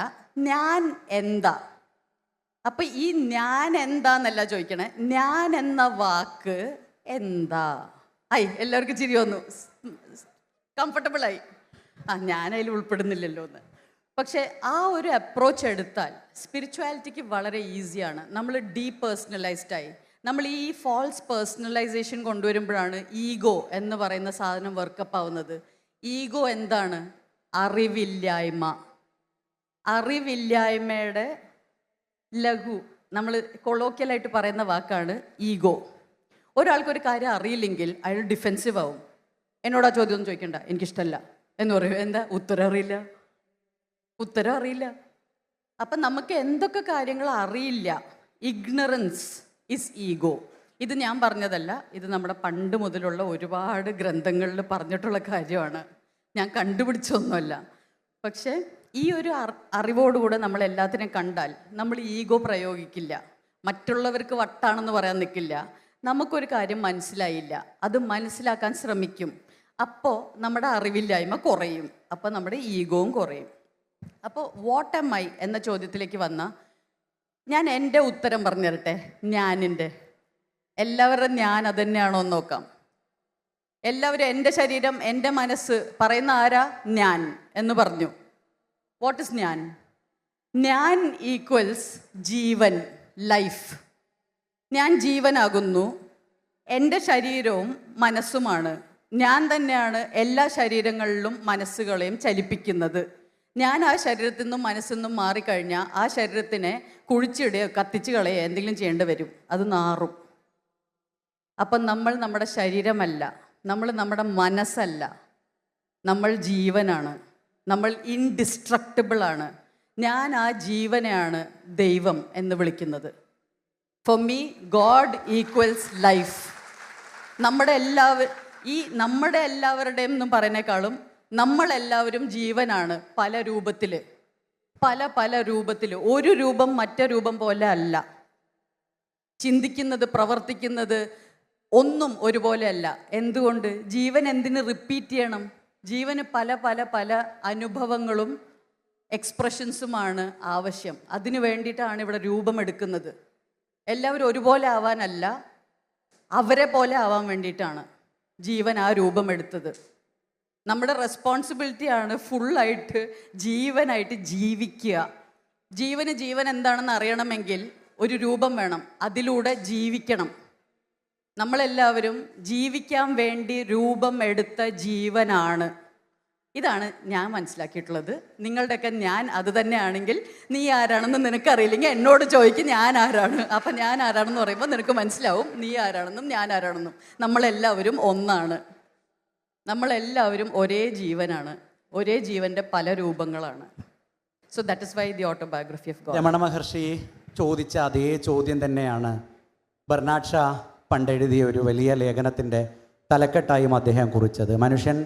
ഞാൻ എന്താ. അപ്പം ഈ ഞാൻ എന്താന്നല്ല ചോദിക്കണേ, ഞാൻ എന്ന വാക്ക് എന്താ. എല്ലാവർക്കും ചിരി വന്നു, കംഫർട്ടബിളായി. ഞാൻ അതിൽ ഉൾപ്പെടുന്നില്ലല്ലോ എന്ന്. പക്ഷേ ആ ഒരു അപ്രോച്ച് എടുത്താൽ സ്പിരിച്വാലിറ്റിക്ക് വളരെ ഈസിയാണ്. നമ്മൾ ഡീപേഴ്സണലൈസ്ഡായി. നമ്മൾ ഈ ഫോൾസ് പേഴ്സണലൈസേഷൻ കൊണ്ടുവരുമ്പോഴാണ് ഈഗോ എന്ന് പറയുന്ന സാധനം വർക്കപ്പ് ആവുന്നത്. ഈഗോ എന്താണ്? അറിവില്ലായ്മ. അറിവില്ലായ്മയുടെ ലഘു, നമ്മൾ കൊളോക്കിയലായിട്ട് പറയുന്ന വാക്കാണ് ഈഗോ. ഒരാൾക്കൊരു കാര്യം അറിയില്ലെങ്കിൽ അയാൾ ഡിഫെൻസീവ് ആവും. എന്നോട് ആ ചോദ്യം ഒന്നും ചോദിക്കണ്ട, എനിക്കിഷ്ടമല്ല എന്ന് പറയും. എന്താ? ഉത്തരം അറിയില്ല. അപ്പം നമുക്ക് എന്തൊക്കെ കാര്യങ്ങൾ അറിയില്ല. Ignorance is ego. ഇത് ഞാൻ പറഞ്ഞതല്ല, ഇത് നമ്മുടെ പണ്ട് മുതലുള്ള ഒരുപാട് ഗ്രന്ഥങ്ങളിൽ പറഞ്ഞിട്ടുള്ള കാര്യമാണ്. ഞാൻ കണ്ടുപിടിച്ചൊന്നുമല്ല. പക്ഷേ ഈ ഒരു അറിവോടുകൂടെ നമ്മൾ എല്ലാത്തിനെയും കണ്ടാൽ നമ്മൾ ഈഗോ പ്രയോഗിക്കില്ല. മറ്റുള്ളവർക്ക് വട്ടാണെന്ന് പറയാൻ നിൽക്കില്ല. നമുക്കൊരു കാര്യം മനസ്സിലായില്ല, അത് മനസ്സിലാക്കാൻ ശ്രമിക്കും. അപ്പോൾ നമ്മുടെ അറിവില്ലായ്മ കുറയും, അപ്പോൾ നമ്മുടെ ഈഗോവും കുറയും. അപ്പോൾ വാട്ട് എം ഐ എന്ന ചോദ്യത്തിലേക്ക് വന്ന ഞാൻ എൻ്റെ ഉത്തരം പറഞ്ഞു തരട്ടെ. ഞാനിൻ്റെ എല്ലാവരുടെയും ഞാൻ അതുതന്നെയാണോ എന്ന് നോക്കാം. എല്ലാവരും എൻ്റെ ശരീരം, എൻ്റെ മനസ്സ് പറയുന്ന ആരാ? ഞാൻ എന്ന് പറഞ്ഞു. വാട്ട് ഇസ് ഞാൻ? ഞാൻ ഈക്വൽസ് ജീവൻ, ലൈഫ്. ഞാൻ ജീവനാകുന്നു. എൻ്റെ ശരീരവും മനസ്സുമാണ്. ഞാൻ തന്നെയാണ് എല്ലാ ശരീരങ്ങളിലും മനസ്സുകളെയും ചലിപ്പിക്കുന്നത്. ഞാൻ ആ ശരീരത്തിൽ നിന്നും മനസ്സിൽ നിന്നും മാറിക്കഴിഞ്ഞാൽ ആ ശരീരത്തിനെ കുഴിച്ചിടുകയോ കത്തിച്ച് കളയോ എന്തെങ്കിലും ചെയ്യേണ്ടി വരും, അത് നാറും. അപ്പം നമ്മൾ നമ്മുടെ ശരീരമല്ല, നമ്മൾ നമ്മുടെ മനസ്സല്ല, നമ്മൾ ജീവനാണ്, നമ്മൾ ഇൻഡിസ്ട്രക്റ്റബിളാണ്. ഞാൻ ആ ജീവനെയാണ് ദൈവം എന്ന് വിളിക്കുന്നത്. For me God equals life. നമ്മുടെ എല്ലാവരുടെയും എന്നും പറയുന്നേക്കാളും നമ്മളെല്ലാവരും ജീവനാണ്. പല രൂപത്തിൽ, പല രൂപത്തിൽ. ഒരു രൂപം മറ്റേ രൂപം പോലെ അല്ല. ചിന്തിക്കുന്നത്, പ്രവർത്തിക്കുന്നത് ഒന്നും ഒരുപോലെ അല്ല. എന്തുകൊണ്ട്? ജീവൻ എന്തിന് റിപ്പീറ്റ് ചെയ്യണം? ജീവന് പല അനുഭവങ്ങളും എക്സ്പ്രഷൻസുമാണ് ആവശ്യം. അതിനു വേണ്ടിയിട്ടാണ് ഇവിടെ രൂപമെടുക്കുന്നത്. എല്ലാവരും ഒരുപോലെ ആവാനല്ല, അവരെ പോലെ ആവാൻ വേണ്ടിയിട്ടാണ് ജീവൻ ആ രൂപമെടുത്തത്. നമ്മുടെ റെസ്പോൺസിബിലിറ്റിയാണ് ഫുള്ളായിട്ട് ജീവനായിട്ട് ജീവിക്കുക. ജീവൻ എന്താണെന്ന് അറിയണമെങ്കിൽ ഒരു രൂപം വേണം, അതിലൂടെ ജീവിക്കണം. നമ്മളെല്ലാവരും ജീവിക്കാൻ വേണ്ടി രൂപം എടുത്ത ജീവനാണ്. ഇതാണ് ഞാൻ മനസ്സിലാക്കിയിട്ടുള്ളത്. നിങ്ങളുടെയൊക്കെ ഞാൻ അത് തന്നെയാണെങ്കിൽ നീ ആരാണെന്ന് നിനക്കറിയില്ലെങ്കിൽ എന്നോട് ചോദിക്കും ഞാൻ ആരാണ്. അപ്പം ഞാൻ ആരാണെന്ന് പറയുമ്പോൾ നിനക്ക് മനസ്സിലാവും നീ ആരാണെന്നും ഞാൻ ആരാണെന്നും. നമ്മളെല്ലാവരും ഒന്നാണ്. നമ്മളെല്ലാവരും ഒരേ ജീവനാണ്. ഒരേ ജീവൻ്റെ പല രൂപങ്ങളാണ്. So that is why the autobiography of God. Ramana Maharshi ചോദിച്ച അതേ ചോദ്യം തന്നെയാണ് ബെർണാഡ് ഷാ പണ്ടെഴുതിയ ഒരു വലിയ ലേഖനത്തിൻ്റെ തലക്കെട്ടായും അദ്ദേഹം കുറിച്ചത്. മനുഷ്യൻ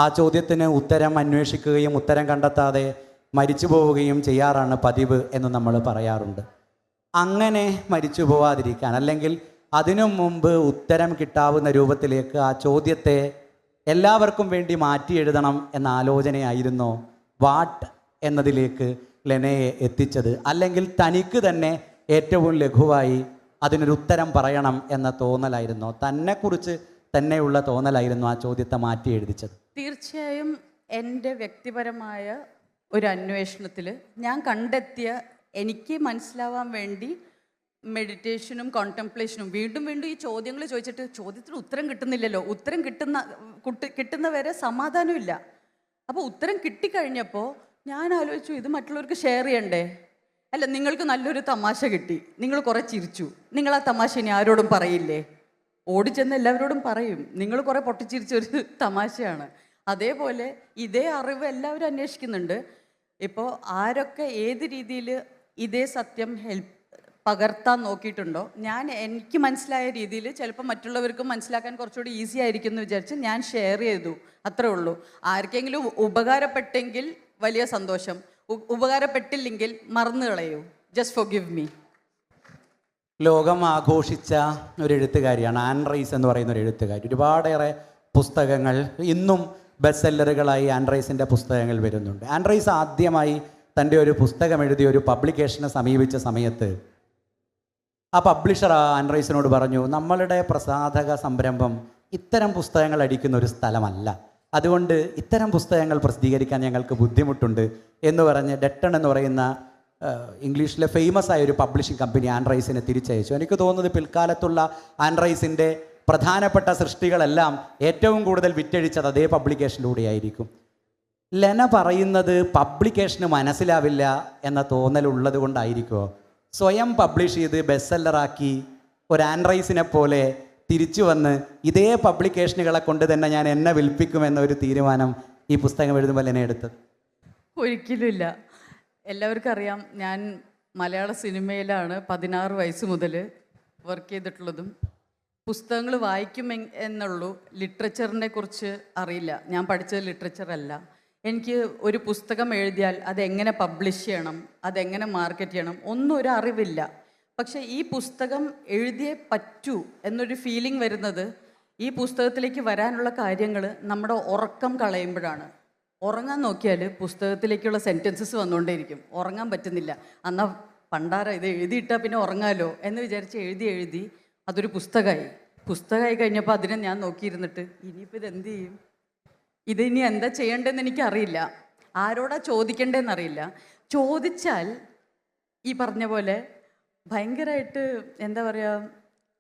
ആ ചോദ്യത്തിന് ഉത്തരം അന്വേഷിക്കുകയും ഉത്തരം കണ്ടെത്താതെ മരിച്ചു പോവുകയും ചെയ്യാറാണ് പതിവ് എന്ന് നമ്മൾ പറയാറുണ്ട്. അങ്ങനെ മരിച്ചു പോവാതിരിക്കാൻ, അല്ലെങ്കിൽ അതിനു മുമ്പ് ഉത്തരം കിട്ടാവുന്ന രൂപത്തിലേക്ക് ആ ചോദ്യത്തെ എല്ലാവർക്കും വേണ്ടി മാറ്റി എഴുതണം എന്ന ആലോചനയായിരുന്നോ വാട്ട് എന്നതിലേക്ക് ലെനയെ എത്തിച്ചത്? അല്ലെങ്കിൽ തനിക്ക് തന്നെ ഏറ്റവും ലഘുവായി അതിനൊരു ഉത്തരം പറയണം എന്ന തോന്നലായിരുന്നോ, തന്നെക്കുറിച്ച് തന്നെയുള്ള തോന്നലായിരുന്നു ആ ചോദ്യത്തെ മാറ്റി എഴുതിച്ചത്? തീർച്ചയായും എൻ്റെ വ്യക്തിപരമായ ഒരു അന്വേഷണത്തിൽ ഞാൻ കണ്ടെത്തിയ, എനിക്ക് മനസ്സിലാവാൻ വേണ്ടി മെഡിറ്റേഷനും കോൺടെംപ്ലേഷനും വീണ്ടും വീണ്ടും ഈ ചോദ്യങ്ങൾ ചോദിച്ചിട്ട് ചോദ്യത്തിന് ഉത്തരം കിട്ടുന്നില്ലല്ലോ, ഉത്തരം കിട്ടുന്നവരെ സമാധാനമില്ല. അപ്പോൾ ഉത്തരം കിട്ടിക്കഴിഞ്ഞപ്പോൾ ഞാൻ ആലോചിച്ചു, ഇത് മറ്റുള്ളവർക്ക് ഷെയർ ചെയ്യണ്ടേ? അല്ല, നിങ്ങൾക്ക് നല്ലൊരു തമാശ കിട്ടി, നിങ്ങൾ കുറേ ചിരിച്ചു, നിങ്ങൾ ആ തമാശ ഇനി ആരോടും പറയില്ലേ? ഓടിച്ചെന്ന് എല്ലാവരോടും പറയും, നിങ്ങൾ കുറേ പൊട്ടിച്ചിരിച്ചൊരു തമാശയാണ്. അതേപോലെ ഇതേ അറിവ് എല്ലാവരും അന്വേഷിക്കുന്നുണ്ട്. ഇപ്പോൾ ആരൊക്കെ ഏത് രീതിയിൽ ഇതേ സത്യം പകർത്താൻ നോക്കിയിട്ടുണ്ടോ, ഞാൻ എനിക്ക് മനസ്സിലായ രീതിയിൽ ചിലപ്പോൾ മറ്റുള്ളവർക്കും മനസ്സിലാക്കാൻ കുറച്ചുകൂടി ഈസി ആയിരിക്കും എന്ന് വിചാരിച്ച് ഞാൻ ഷെയർ ചെയ്തു, അത്രേ ഉള്ളൂ. ആർക്കെങ്കിലും ഉപകാരപ്പെട്ടെങ്കിൽ വലിയ സന്തോഷം, ഉപകാരപ്പെട്ടില്ലെങ്കിൽ മറന്നു കളയൂ. Just forgive me. ലോകം ആഘോഷിച്ച ഒരു എഴുത്തുകാരിയാണ് ആൻ റൈസ് എന്ന് പറയുന്ന ഒരു എഴുത്തുകാരി. ഒരുപാടേറെ പുസ്തകങ്ങൾ ഇന്നും ബെസ്റ്റ് സെല്ലറുകളായി ആൻ റൈസിൻ്റെ പുസ്തകങ്ങൾ വരുന്നുണ്ട്. ആൻ റൈസ് ആദ്യമായി തൻ്റെ ഒരു പുസ്തകം എഴുതി ഒരു പബ്ലിക്കേഷനെ സമീപിച്ച സമയത്ത് ആ പബ്ലിഷർ ആൻ റൈസിനോട് പറഞ്ഞു, നമ്മളുടെ പ്രസാധക സംരംഭം ഇത്തരം പുസ്തകങ്ങൾ അടിക്കുന്ന ഒരു സ്ഥലമല്ല, അതുകൊണ്ട് ഇത്തരം പുസ്തകങ്ങൾ പ്രസിദ്ധീകരിക്കാൻ ഞങ്ങൾക്ക് ബുദ്ധിമുട്ടുണ്ട് എന്ന് പറഞ്ഞ് ഡെട്ടൺ എന്ന് പറയുന്ന ഇംഗ്ലീഷിലെ ഫേമസ് ആയ ഒരു പബ്ലിഷിംഗ് കമ്പനി ആൻ റൈസിനെ തിരിച്ചയച്ചു. എനിക്ക് തോന്നുന്നത് പിൽക്കാലത്തുള്ള ആൻ റൈസിൻ്റെ പ്രധാനപ്പെട്ട സൃഷ്ടികളെല്ലാം ഏറ്റവും കൂടുതൽ വിറ്റഴിച്ചത് അതേ പബ്ലിക്കേഷനിലൂടെയായിരിക്കും. ലെന പറയുന്നത് പബ്ലിക്കേഷന് മനസ്സിലാവില്ല എന്ന തോന്നലുള്ളത് കൊണ്ടായിരിക്കുമോ സ്വയം പബ്ലിഷ് ചെയ്ത് ബെസ്റ്റ് സെല്ലറാക്കി ഒരു ആൻ റൈസിനെ പോലെ തിരിച്ചു വന്ന് ഇതേ പബ്ലിക്കേഷനുകളെ കൊണ്ട് തന്നെ ഞാൻ എന്നെ വിൽപ്പിക്കുമെന്ന ഒരു തീരുമാനം ഈ പുസ്തകം എഴുതുമ്പോൾ ലെന എടുത്തത്? ഒരിക്കലുമില്ല. എല്ലാവർക്കും അറിയാം, ഞാൻ മലയാള സിനിമയിലാണ് 16 വയസ്സ് മുതൽ വർക്ക് ചെയ്തിട്ടുള്ളതും. പുസ്തകങ്ങൾ വായിക്കും എന്നുള്ളൂ, ലിറ്ററേച്ചറിനെ കുറിച്ച് അറിയില്ല. ഞാൻ പഠിച്ചത് ലിറ്ററേച്ചർ അല്ല. എനിക്ക് ഒരു പുസ്തകം എഴുതിയാൽ അതെങ്ങനെ പബ്ലിഷ് ചെയ്യണം, അതെങ്ങനെ മാർക്കറ്റ് ചെയ്യണം ഒന്നും ഒരു അറിവില്ല. പക്ഷേ ഈ പുസ്തകം എഴുതിയേ പറ്റൂ എന്നൊരു ഫീലിംഗ് വരുന്നത് ഈ പുസ്തകത്തിലേക്ക് വരാനുള്ള കാര്യങ്ങൾ നമ്മുടെ ഉറക്കം കളയുമ്പോഴാണ്. ഉറങ്ങാൻ നോക്കിയാൽ പുസ്തകത്തിലേക്കുള്ള സെൻറ്റൻസസ് വന്നുകൊണ്ടേയിരിക്കും, ഉറങ്ങാൻ പറ്റുന്നില്ല. എന്നാൽ പണ്ടാര ഇത് എഴുതിയിട്ടാൽ പിന്നെ ഉറങ്ങാലോ എന്ന് വിചാരിച്ച് എഴുതി അതൊരു പുസ്തകമായി കഴിഞ്ഞപ്പോൾ അതിനെ ഞാൻ നോക്കിയിരുന്നിട്ട് ഇനിയിപ്പോൾ ഇതെന്ത് ചെയ്യും, ഇതിനി എന്താ ചെയ്യേണ്ടതെന്ന് എനിക്കറിയില്ല, ആരോടാ ചോദിക്കേണ്ടതെന്നറിയില്ല. ചോദിച്ചാൽ ഈ പറഞ്ഞ പോലെ ഭയങ്കരമായിട്ട് എന്താ പറയുക,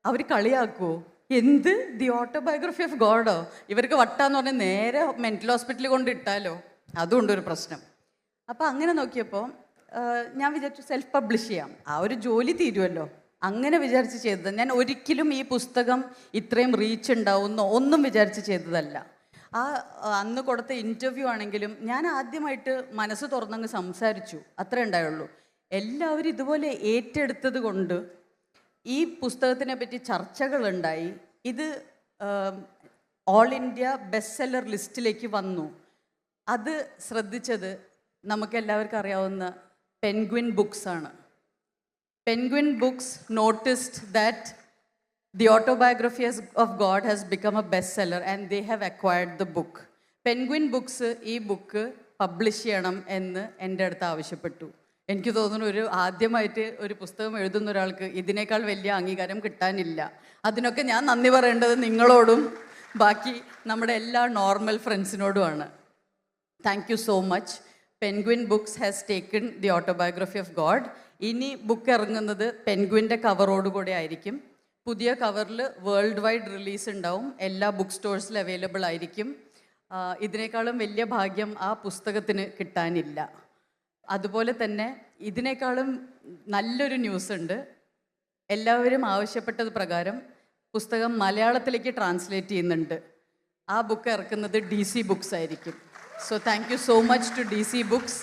അവർ കളിയാക്കുമോ, എന്ത് ദി ഓട്ടോബയോഗ്രഫി ഓഫ് ഗോഡോ, ഇവർക്ക് വട്ടാന്ന് പറഞ്ഞാൽ നേരെ മെൻ്റൽ ഹോസ്പിറ്റലിൽ കൊണ്ട് ഇട്ടാലോ, അതുകൊണ്ടൊരു പ്രശ്നം. അപ്പോൾ അങ്ങനെ നോക്കിയപ്പോൾ ഞാൻ വിചാരിച്ചു സെൽഫ് പബ്ലിഷ് ചെയ്യാം, ആ ഒരു ജോലി തീരുമല്ലോ, അങ്ങനെ വിചാരിച്ച് ചെയ്തത്. ഞാൻ ഒരിക്കലും ഈ പുസ്തകം ഇത്രയും റീച്ച് ഉണ്ടാവുമെന്നോ ഒന്നും വിചാരിച്ച് ചെയ്തതല്ല. ആ അന്ന് കൊടുത്ത ഇൻ്റർവ്യൂ ആണെങ്കിലും ഞാൻ ആദ്യമായിട്ട് മനസ്സ് തുറന്നങ്ങ് സംസാരിച്ചു, അത്രേ ഉണ്ടായുള്ളൂ. എല്ലാവരും ഇതുപോലെ ഏറ്റെടുത്തത് കൊണ്ട് ഈ പുസ്തകത്തിനെ പറ്റി ചർച്ചകളുണ്ടായി. ഇത് ഓൾ ഇന്ത്യ ബെസ്റ്റ് സെല്ലർ ലിസ്റ്റിലേക്ക് വന്നു. അത് ശ്രദ്ധിച്ചത് നമുക്കെല്ലാവർക്കും അറിയാവുന്ന പെൻഗ്വിൻ ബുക്സ് ആണ്. Penguin books noticed that the autobiography of God has become A best seller and they have acquired the book. Penguin books ഈ ബുക്ക് പബ്ലിഷ് ചെയ്യണം എന്ന് എൻ്റെ അടുത്ത് ആവശ്യപ്പെട്ടു. എനിക്ക് തോന്നുന്നു ആദ്യമായിട്ട് ഒരു പുസ്തകം എഴുതുന്ന ഒരാൾക്ക് ഇതിനേക്കാൾ വലിയ അംഗീകാരം കിട്ടാനില്ല. അതിനൊക്കെ ഞാൻ നന്ദി പറയേണ്ടത് നിങ്ങളോടും ബാക്കി നമ്മുടെ എല്ലാ നോർമൽ ഫ്രണ്ട്സിനോടുമാണ്. Thank you so much. Penguin Books has taken the autobiography of God. ഇനി ബുക്ക് ഇറങ്ങുന്നത് പെൻഗ്വിൻ്റെ കവറോടുകൂടെ ആയിരിക്കും. പുതിയ കവറിൽ വേൾഡ് വൈഡ് റിലീസ് ഉണ്ടാവും, എല്ലാ ബുക്ക് സ്റ്റോഴ്സിൽ അവൈലബിൾ ആയിരിക്കും. ഇതിനേക്കാളും വലിയ ഭാഗ്യം ആ പുസ്തകത്തിന് കിട്ടാനില്ല. അതുപോലെ തന്നെ ഇതിനേക്കാളും നല്ലൊരു ന്യൂസ് ഉണ്ട്. എല്ലാവരും ആവശ്യപ്പെട്ടത് പ്രകാരം പുസ്തകം മലയാളത്തിലേക്ക് ട്രാൻസ്ലേറ്റ് ചെയ്യുന്നുണ്ട്. ആ ബുക്ക് ഇറക്കുന്നത് DC ബുക്സ് ആയിരിക്കും. So thank you so much to DC Books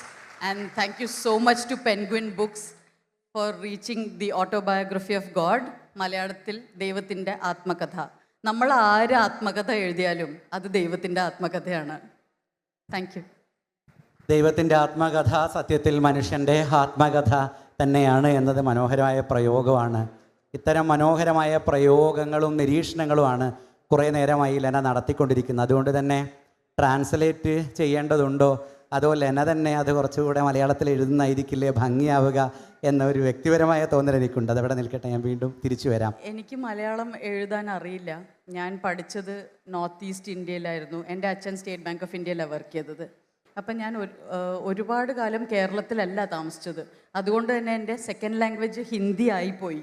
and thank you so much to Penguin Books for reaching the autobiography of God. മലയാളത്തിൽ ദൈവത്തിൻ്റെ ആത്മകഥ. നമ്മൾ ആര് ആത്മകഥ എഴുതിയാലും അത് ദൈവത്തിൻ്റെ ആത്മകഥയാണ്. Thank you. ദൈവത്തിൻ്റെ ആത്മകഥ സത്യത്തിൽ മനുഷ്യൻ്റെ ആത്മകഥ തന്നെയാണ് എന്നത് മനോഹരമായ പ്രയോഗമാണ്. ഇത്തരം മനോഹരമായ പ്രയോഗങ്ങളും നിരീക്ഷണങ്ങളുമാണ് കുറേ നേരമായി ലെന നടത്തിക്കൊണ്ടിരിക്കുന്നത്. അതുകൊണ്ട് തന്നെ ട്രാൻസ്ലേറ്റ് ചെയ്യേണ്ടതുണ്ടോ അതോ ലെന തന്നെ അത് കുറച്ചുകൂടെ മലയാളത്തിൽ എഴുതുന്നതായിരിക്കില്ലേ ഭംഗിയാവുക എന്നൊരു വ്യക്തിപരമായ തോന്നൽ എനിക്കുണ്ട്. അതവിടെ നിൽക്കട്ടെ, ഞാൻ വീണ്ടും തിരിച്ചു വരാം. എനിക്ക് മലയാളം എഴുതാൻ അറിയില്ല. ഞാൻ പഠിച്ചത് നോർത്ത് ഈസ്റ്റ് ഇന്ത്യയിലായിരുന്നു. എൻ്റെ അച്ഛൻ സ്റ്റേറ്റ് ബാങ്ക് ഓഫ് ഇന്ത്യയിലാണ് വർക്ക് ചെയ്തത്. അപ്പം ഞാൻ ഒരുപാട് കാലം കേരളത്തിലല്ല താമസിച്ചത്. അതുകൊണ്ട് തന്നെ എൻ്റെ സെക്കൻഡ് ലാംഗ്വേജ് ഹിന്ദി ആയിപ്പോയി.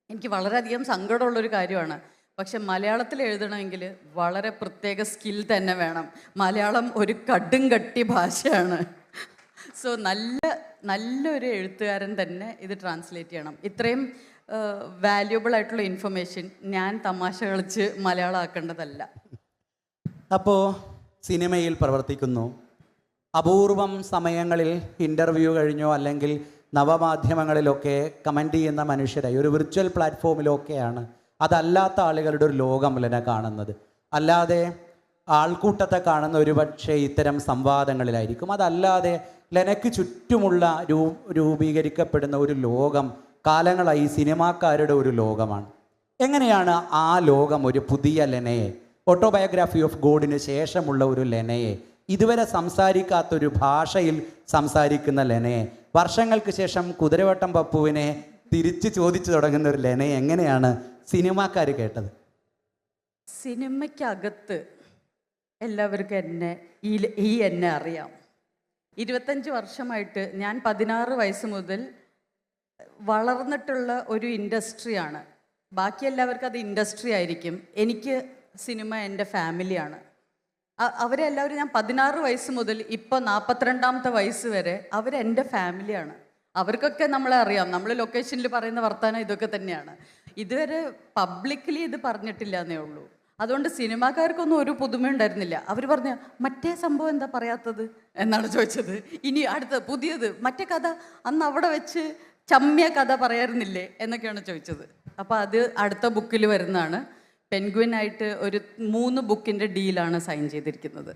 എനിക്ക് വളരെയധികം സങ്കടമുള്ളൊരു കാര്യമാണ്. പക്ഷെ മലയാളത്തിൽ എഴുതണമെങ്കിൽ വളരെ പ്രത്യേക സ്കിൽ തന്നെ വേണം. മലയാളം ഒരു കടും കട്ടി ഭാഷയാണ്. സോ നല്ലൊരു എഴുത്തുകാരൻ തന്നെ ഇത് ട്രാൻസ്ലേറ്റ് ചെയ്യണം. ഇത്രയും വാല്യുബിൾ ആയിട്ടുള്ള ഇൻഫർമേഷൻ ഞാൻ തമാശ കളിച്ച് മലയാളം ആക്കേണ്ടതല്ല. അപ്പോൾ സിനിമയിൽ പ്രവർത്തിക്കുന്നു. അപൂർവം സമയങ്ങളിൽ ഇൻ്റർവ്യൂ കഴിഞ്ഞോ അല്ലെങ്കിൽ നവമാധ്യമങ്ങളിലൊക്കെ കമൻ്റ് ചെയ്യുന്ന മനുഷ്യരായി ഒരു വിർച്വൽ പ്ലാറ്റ്ഫോമിലൊക്കെയാണ് അതല്ലാത്ത ആളുകളുടെ ഒരു ലോകം ലെന കാണുന്നത്. അല്ലാതെ ആൾക്കൂട്ടത്തെ കാണുന്ന ഒരുപക്ഷെ ഇത്തരം സംവാദങ്ങളിലായിരിക്കും. അതല്ലാതെ ലെനയ്ക്ക് ചുറ്റുമുള്ള രൂപീകരിക്കപ്പെടുന്ന ഒരു ലോകം കാലങ്ങളായി സിനിമാക്കാരുടെ ഒരു ലോകമാണ്. എങ്ങനെയാണ് ആ ലോകം ഒരു പുതിയ ലെനയെ, ഓട്ടോബയോഗ്രാഫി ഓഫ് ഗോഡിന് ശേഷമുള്ള ഒരു ലെനയെ, ഇതുവരെ സംസാരിക്കാത്തൊരു ഭാഷയിൽ സംസാരിക്കുന്ന ലെനയെ, വർഷങ്ങൾക്ക് ശേഷം കുതിരവട്ടം പപ്പുവിനെ തിരിച്ച് ചോദിച്ചു തുടങ്ങുന്ന ഒരു ലെനയെ എങ്ങനെയാണ് സിനിമാക്കാർ കേട്ടത്? സിനിമയ്ക്കകത്ത് എല്ലാവർക്കും എന്നെ അറിയാം. 25 വർഷമായിട്ട് ഞാൻ 16 വയസ്സ് മുതൽ വളർന്നിട്ടുള്ള ഒരു ഇൻഡസ്ട്രിയാണ്. ബാക്കി എല്ലാവർക്കും അത് ഇൻഡസ്ട്രി ആയിരിക്കും. എനിക്ക് സിനിമ എൻ്റെ ഫാമിലിയാണ്. അവരെല്ലാവരും ഞാൻ 16 വയസ്സ് മുതൽ ഇപ്പോൾ 42ാമത്തെ വയസ്സ് വരെ അവരെൻ്റെ ഫാമിലിയാണ്. അവർക്കൊക്കെ നമ്മളെ അറിയാം. നമ്മൾ ലൊക്കേഷനിൽ പറയുന്ന വർത്തമാനം ഇതൊക്കെ തന്നെയാണ്. ഇതുവരെ പബ്ലിക്കലി ഇത് പറഞ്ഞിട്ടില്ല എന്നേ ഉള്ളൂ. അതുകൊണ്ട് സിനിമാക്കാർക്കൊന്നും ഒരു പുതുമ ഉണ്ടായിരുന്നില്ല. അവർ പറഞ്ഞ മറ്റേ സംഭവം എന്താ പറയാത്തത് എന്നാണ് ചോദിച്ചത്. ഇനി അടുത്ത പുതിയത് മറ്റേ കഥ അന്ന് അവിടെ വെച്ച് ചമ്മിയ കഥ പറയാറുന്നില്ലേ എന്നൊക്കെയാണ് ചോദിച്ചത്. അപ്പോൾ അത് അടുത്ത ബുക്കിൽ വരുന്നതാണ്. പെൻഗ്വിനായിട്ട് ഒരു 3 ബുക്കിൻ്റെ ഡീലാണ് സൈൻ ചെയ്തിരിക്കുന്നത്.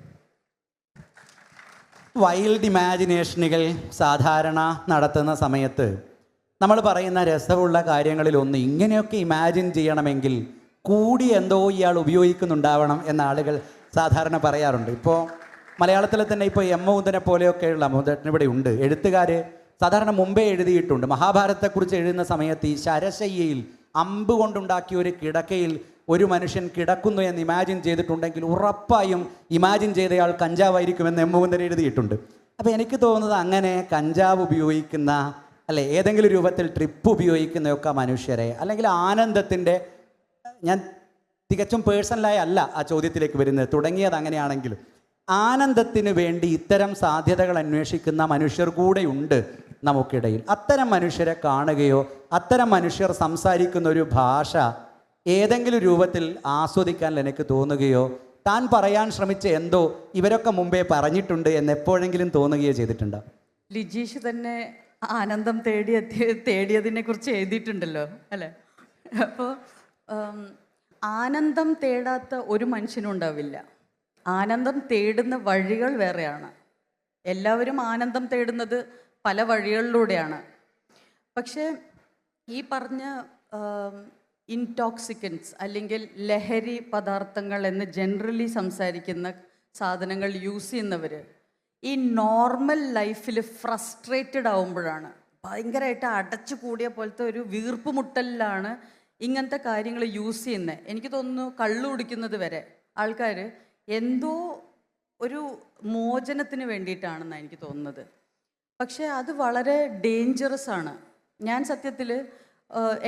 വൈൽഡ് ഇമാജിനേഷനുകൾ സാധാരണ നടത്തുന്ന സമയത്ത് നമ്മൾ പറയുന്ന രസമുള്ള കാര്യങ്ങളിലൊന്ന് ഇങ്ങനെയൊക്കെ ഇമാജിൻ ചെയ്യണമെങ്കിൽ കൂടി എന്തോ ഇയാൾ ഉപയോഗിക്കുന്നുണ്ടാവണം എന്ന ആളുകൾ സാധാരണ പറയാറുണ്ട്. ഇപ്പോൾ മലയാളത്തിൽ തന്നെ ഇപ്പോൾ എം മുകുന്ദനെ പോലെയൊക്കെയുള്ള മുകുന്ദൻ ഇവിടെ ഉണ്ട്. എഴുത്തുകാർ സാധാരണ മുമ്പേ എഴുതിയിട്ടുണ്ട്. മഹാഭാരതത്തെക്കുറിച്ച് എഴുതുന്ന സമയത്ത് ഈ ശരശയ്യയിൽ അമ്പ് കൊണ്ടുണ്ടാക്കിയ ഒരു കിടക്കയിൽ ഒരു മനുഷ്യൻ കിടക്കുന്നു എന്ന് ഇമാജിൻ ചെയ്തിട്ടുണ്ടെങ്കിൽ ഉറപ്പായും ഇമാജിൻ ചെയ്തയാൾ കഞ്ചാവായിരിക്കുമെന്ന് എം മുകുന്ദൻ എഴുതിയിട്ടുണ്ട്. അപ്പോൾ എനിക്ക് തോന്നുന്നത് അങ്ങനെ കഞ്ചാവ് ഉപയോഗിക്കുന്ന അല്ലെ ഏതെങ്കിലും രൂപത്തിൽ ട്രിപ്പ് ഉപയോഗിക്കുന്നതൊക്കെ മനുഷ്യരെ അല്ലെങ്കിൽ ആനന്ദത്തിൻ്റെ, ഞാൻ തികച്ചും പേഴ്സണലായി അല്ല ആ ചോദ്യത്തിലേക്ക് വരുന്നത്, തുടങ്ങിയത് അങ്ങനെയാണെങ്കിലും ആനന്ദത്തിന് വേണ്ടി ഇത്തരം സാധ്യതകൾ അന്വേഷിക്കുന്ന മനുഷ്യർ കൂടെയുണ്ട് നമുക്കിടയിൽ. അത്തരം മനുഷ്യരെ കാണുകയോ അത്തരം മനുഷ്യർ സംസാരിക്കുന്ന ഒരു ഭാഷ ഏതെങ്കിലും രൂപത്തിൽ ആസ്വദിക്കാൻ എനിക്ക് തോന്നുകയോ താൻ പറയാൻ ശ്രമിച്ച എന്തോ ഇവരൊക്കെ മുമ്പേ പറഞ്ഞിട്ടുണ്ട് എന്ന് എപ്പോഴെങ്കിലും തോന്നുകയോ ചെയ്തിട്ടുണ്ടോ? ലിജീഷ് തന്നെ ആനന്ദം തേടിയതിനെ കുറിച്ച് എഴുതിയിട്ടുണ്ടല്ലോ അല്ലേ? അപ്പോൾ ആനന്ദം തേടാത്ത ഒരു മനുഷ്യനും ഉണ്ടാവില്ല. ആനന്ദം തേടുന്ന വഴികൾ വേറെയാണ്. എല്ലാവരും ആനന്ദം തേടുന്നത് പല വഴികളിലൂടെയാണ്. പക്ഷേ ഈ പറഞ്ഞ ഇൻടോക്സിക്കൻസ് അല്ലെങ്കിൽ ലഹരി പദാർത്ഥങ്ങൾ എന്ന് ജനറലി സംസാരിക്കുന്ന സാധനങ്ങൾ യൂസ് ചെയ്യുന്നവർ ഈ നോർമൽ ലൈഫിൽ ഫ്രസ്ട്രേറ്റഡ് ആവുമ്പോഴാണ്, ഭയങ്കരമായിട്ട് അടച്ചു കൂടിയ പോലത്തെ ഒരു വീർപ്പുമുട്ടലിലാണ് ഇങ്ങനത്തെ കാര്യങ്ങൾ യൂസ് ചെയ്യുന്നത്. എനിക്ക് തോന്നുന്നു കള്ളു കുടിക്കുന്നത് വരെ ആൾക്കാർ എന്തോ ഒരു മോചനത്തിന് വേണ്ടിയിട്ടാണെന്നാണ് എനിക്ക് തോന്നുന്നത്. പക്ഷേ അത് വളരെ ഡേഞ്ചറസ് ആണ്. ഞാൻ സത്യത്തിൽ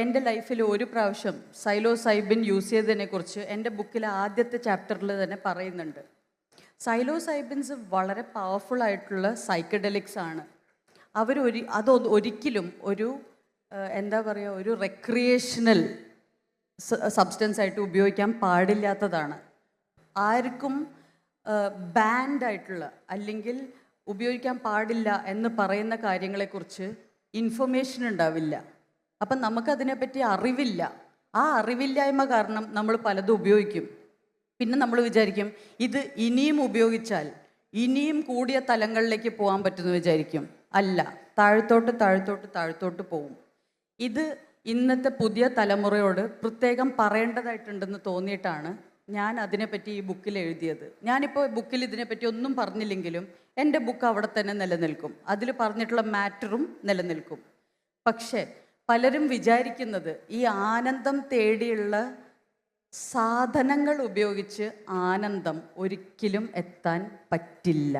എൻ്റെ ലൈഫിൽ ഒരു പ്രാവശ്യം സൈലോസൈബിൻ യൂസ് ചെയ്തതിനെക്കുറിച്ച് എൻ്റെ ബുക്കിലെ ആദ്യത്തെ ചാപ്റ്ററിൽ തന്നെ പറയുന്നുണ്ട്. സൈലോസൈബിൻസ് വളരെ പവർഫുൾ ആയിട്ടുള്ള സൈക്കഡെലിക്സ് ആണ്. ഒരിക്കലും ഒരു എന്താ പറയുക ഒരു റെക്രിയേഷണൽ സബ്സ്റ്റൻസ് ആയിട്ട് ഉപയോഗിക്കാൻ പാടില്ലാത്തതാണ്. ആർക്കും ബാൻഡായിട്ടുള്ള അല്ലെങ്കിൽ ഉപയോഗിക്കാൻ പാടില്ല എന്ന് പറയുന്ന കാര്യങ്ങളെക്കുറിച്ച് ഇൻഫർമേഷൻ ഉണ്ടാവില്ല. അപ്പം നമുക്കതിനെപ്പറ്റി അറിവില്ല. ആ അറിവില്ലായ്മ കാരണം നമ്മൾ പലതും ഉപയോഗിക്കും. പിന്നെ നമ്മൾ വിചാരിക്കും ഇത് ഇനിയും ഉപയോഗിച്ചാൽ ഇനിയും കൂടിയ തലങ്ങളിലേക്ക് പോകാൻ പറ്റുമെന്ന് വിചാരിക്കും. അല്ല, താഴത്തോട്ട് താഴത്തോട്ട് താഴത്തോട്ട് പോവും. ഇത് ഇന്നത്തെ പുതിയ തലമുറയോട് പ്രത്യേകം പറയേണ്ടതായിട്ടുണ്ടെന്ന് തോന്നിയിട്ടാണ് ഞാൻ അതിനെപ്പറ്റി ഈ ബുക്കിൽ എഴുതിയത്. ഞാനിപ്പോൾ ബുക്കിൽ ഇതിനെപ്പറ്റി ഒന്നും പറഞ്ഞില്ലെങ്കിലും എൻ്റെ ബുക്ക് അവിടെ തന്നെ നിലനിൽക്കും. അതിൽ പറഞ്ഞിട്ടുള്ള മാറ്ററും നിലനിൽക്കും. പക്ഷേ പലരും വിചാരിക്കുന്നത് ഈ ആനന്ദം തേടിയുള്ള സാധനങ്ങൾ ഉപയോഗിച്ച് ആനന്ദം ഒരിക്കലും എത്താൻ പറ്റില്ല.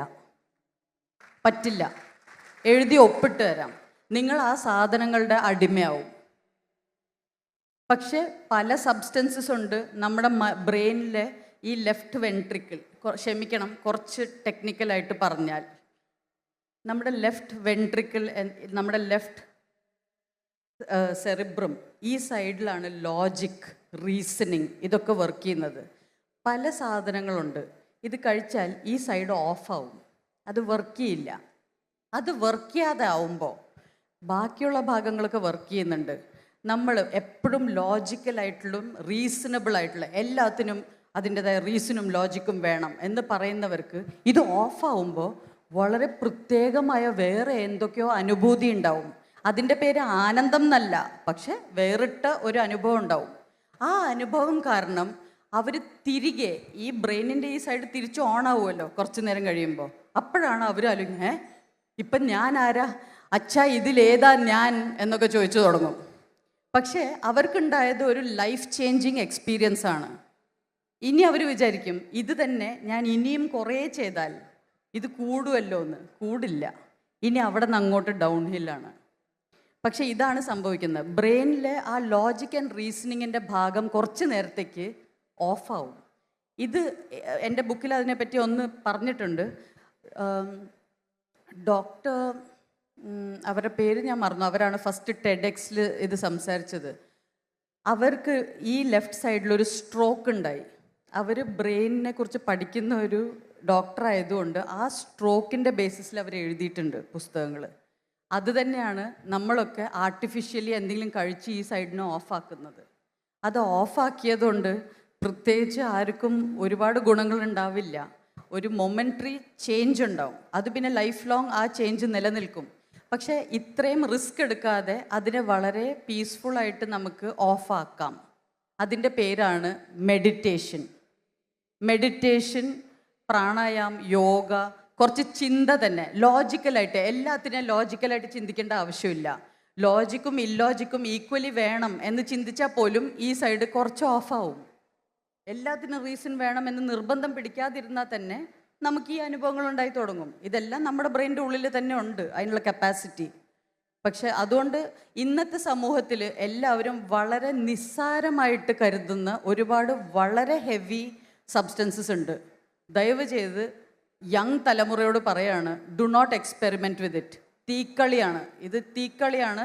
എഴുതി ഒപ്പിട്ട് തരാം, നിങ്ങൾ ആ സാധനങ്ങളുടെ അടിമയാവും. പക്ഷെ പല സബ്സ്റ്റൻസസ് ഉണ്ട് നമ്മുടെ ബ്രെയിനിലെ ഈ ലെഫ്റ്റ് വെൻട്രിക്കിൾ, ക്ഷമിക്കണം കുറച്ച് ടെക്നിക്കലായിട്ട് പറഞ്ഞാൽ, നമ്മുടെ ലെഫ്റ്റ് വെൻട്രിക്കിൾ, നമ്മുടെ ലെഫ്റ്റ് സെറിബ്രം, ഈ സൈഡിലാണ് ലോജിക്, റീസണിങ് ഇതൊക്കെ വർക്ക് ചെയ്യുന്നത്. പല സാധനങ്ങളുണ്ട്, ഇത് കഴിച്ചാൽ ഈ സൈഡ് ഓഫാവും, അത് വർക്ക് ചെയ്യില്ല. അത് വർക്ക് ചെയ്യാതെ ആവുമ്പോൾ ബാക്കിയുള്ള ഭാഗങ്ങളൊക്കെ വർക്ക് ചെയ്യുന്നുണ്ട്. നമ്മൾ എപ്പോഴും ലോജിക്കലായിട്ടുള്ള റീസണബിൾ ആയിട്ടുള്ള എല്ലാത്തിനും അതിൻ്റെതായ റീസണും ലോജിക്കും വേണം എന്ന് പറയുന്നവർക്ക് ഇത് ഓഫാവുമ്പോൾ വളരെ പ്രത്യേകമായ വേറെ എന്തൊക്കെയോ അനുഭൂതി ഉണ്ടാവും. അതിൻ്റെ പേര് ആനന്ദം എന്നല്ല, പക്ഷെ വേറിട്ട ഒരു അനുഭവം ഉണ്ടാവും. ആ അനുഭവം കാരണം അവർ തിരികെ ഈ ബ്രെയിനിൻ്റെ ഈ സൈഡ് തിരിച്ച് ഓണാവുമല്ലോ കുറച്ച് നേരം കഴിയുമ്പോൾ. അപ്പോഴാണ് അവർ ആലോചിക്കുന്നത്, ഇപ്പം ഞാൻ ആരാ, അച്ഛാ ഇതിലേതാ ഞാൻ എന്നൊക്കെ ചോദിച്ചു തുടങ്ങും. പക്ഷേ അവർക്കുണ്ടായത് ഒരു ലൈഫ് ചേഞ്ചിങ് എക്സ്പീരിയൻസ് ആണ്. ഇനി അവർ വിചാരിക്കും ഇത് തന്നെ ഞാൻ ഇനിയും കുറേ ചെയ്താൽ ഇത് കൂടുമല്ലോ എന്ന്. കൂടില്ല, ഇനി അവിടെ നിന്ന് അങ്ങോട്ട് ഡൗൺ ഹില്ലാണ്. പക്ഷേ ഇതാണ് സംഭവിക്കുന്നത്, ബ്രെയിനിലെ ആ ലോജിക് ആൻഡ് റീസണിങ്ങിൻ്റെ ഭാഗം കുറച്ച് നേരത്തേക്ക് ഓഫാവും. ഇത് എൻ്റെ ബുക്കിൽ അതിനെപ്പറ്റി ഒന്ന് പറഞ്ഞിട്ടുണ്ട്. ഡോക്ടർ, അവരുടെ പേര് ഞാൻ മറന്നു, അവരാണ് ഫസ്റ്റ് ടെഡെക്സിൽ ഇത് സംസാരിച്ചത്. അവർക്ക് ഈ ലെഫ്റ്റ് സൈഡിലൊരു സ്ട്രോക്ക് ഉണ്ടായി. അവർ ബ്രെയിനിനെ കുറിച്ച് പഠിക്കുന്ന ഒരു ഡോക്ടർ ആയതുകൊണ്ട് ആ സ്ട്രോക്കിൻ്റെ ബേസിസിൽ അവർ എഴുതിയിട്ടുണ്ട് പുസ്തകങ്ങൾ. അത് തന്നെയാണ് നമ്മളൊക്കെ ആർട്ടിഫിഷ്യലി എന്തെങ്കിലും കഴിച്ച് ഈ സൈഡിനെ ഓഫാക്കുന്നത്. അത് ഓഫാക്കിയതുകൊണ്ട് പ്രത്യേകിച്ച് ആർക്കും ഒരുപാട് ഗുണങ്ങളുണ്ടാവില്ല. ഒരു മൊമെൻ്ററി ചേഞ്ച് ഉണ്ടാവും, അത് പിന്നെ ലൈഫ് ലോങ് ആ ചേഞ്ച് നിലനിൽക്കും. പക്ഷേ ഇത്രയും റിസ്ക് എടുക്കാതെ അതിനെ വളരെ പീസ്ഫുള്ളായിട്ട് നമുക്ക് ഓഫാക്കാം. അതിൻ്റെ പേരാണ് മെഡിറ്റേഷൻ. പ്രാണായാം, യോഗ, കുറച്ച് ചിന്ത തന്നെ ലോജിക്കലായിട്ട്, എല്ലാത്തിനെയും ലോജിക്കലായിട്ട് ചിന്തിക്കേണ്ട ആവശ്യമില്ല. ലോജിക്കും ഇല്ലോജിക്കും ഈക്വലി വേണം എന്ന് ചിന്തിച്ചാൽ പോലും ഈ സൈഡ് കുറച്ച് ഓഫാവും. എല്ലാത്തിനും റീസൺ വേണം എന്ന് നിർബന്ധം പിടിക്കാതിരുന്നാൽ തന്നെ നമുക്ക് ഈ അനുഭവങ്ങൾ ഉണ്ടായി തുടങ്ങും. ഇതെല്ലാം നമ്മുടെ ബ്രെയിനിൻ്റെ ഉള്ളിൽ തന്നെ ഉണ്ട്, അതിനുള്ള കപ്പാസിറ്റി. പക്ഷെ അതുകൊണ്ട് ഇന്നത്തെ സമൂഹത്തിൽ എല്ലാവരും വളരെ നിസ്സാരമായിട്ട് കരുതുന്ന ഒരുപാട് വളരെ ഹെവി സബ്സ്റ്റൻസസ് ഉണ്ട്. ദയവ് ചെയ്ത് യങ് തലമുറയോട് പറയാണ്, do not experiment with it. തീക്കളിയാണ് ഇത്, തീക്കളിയാണ്.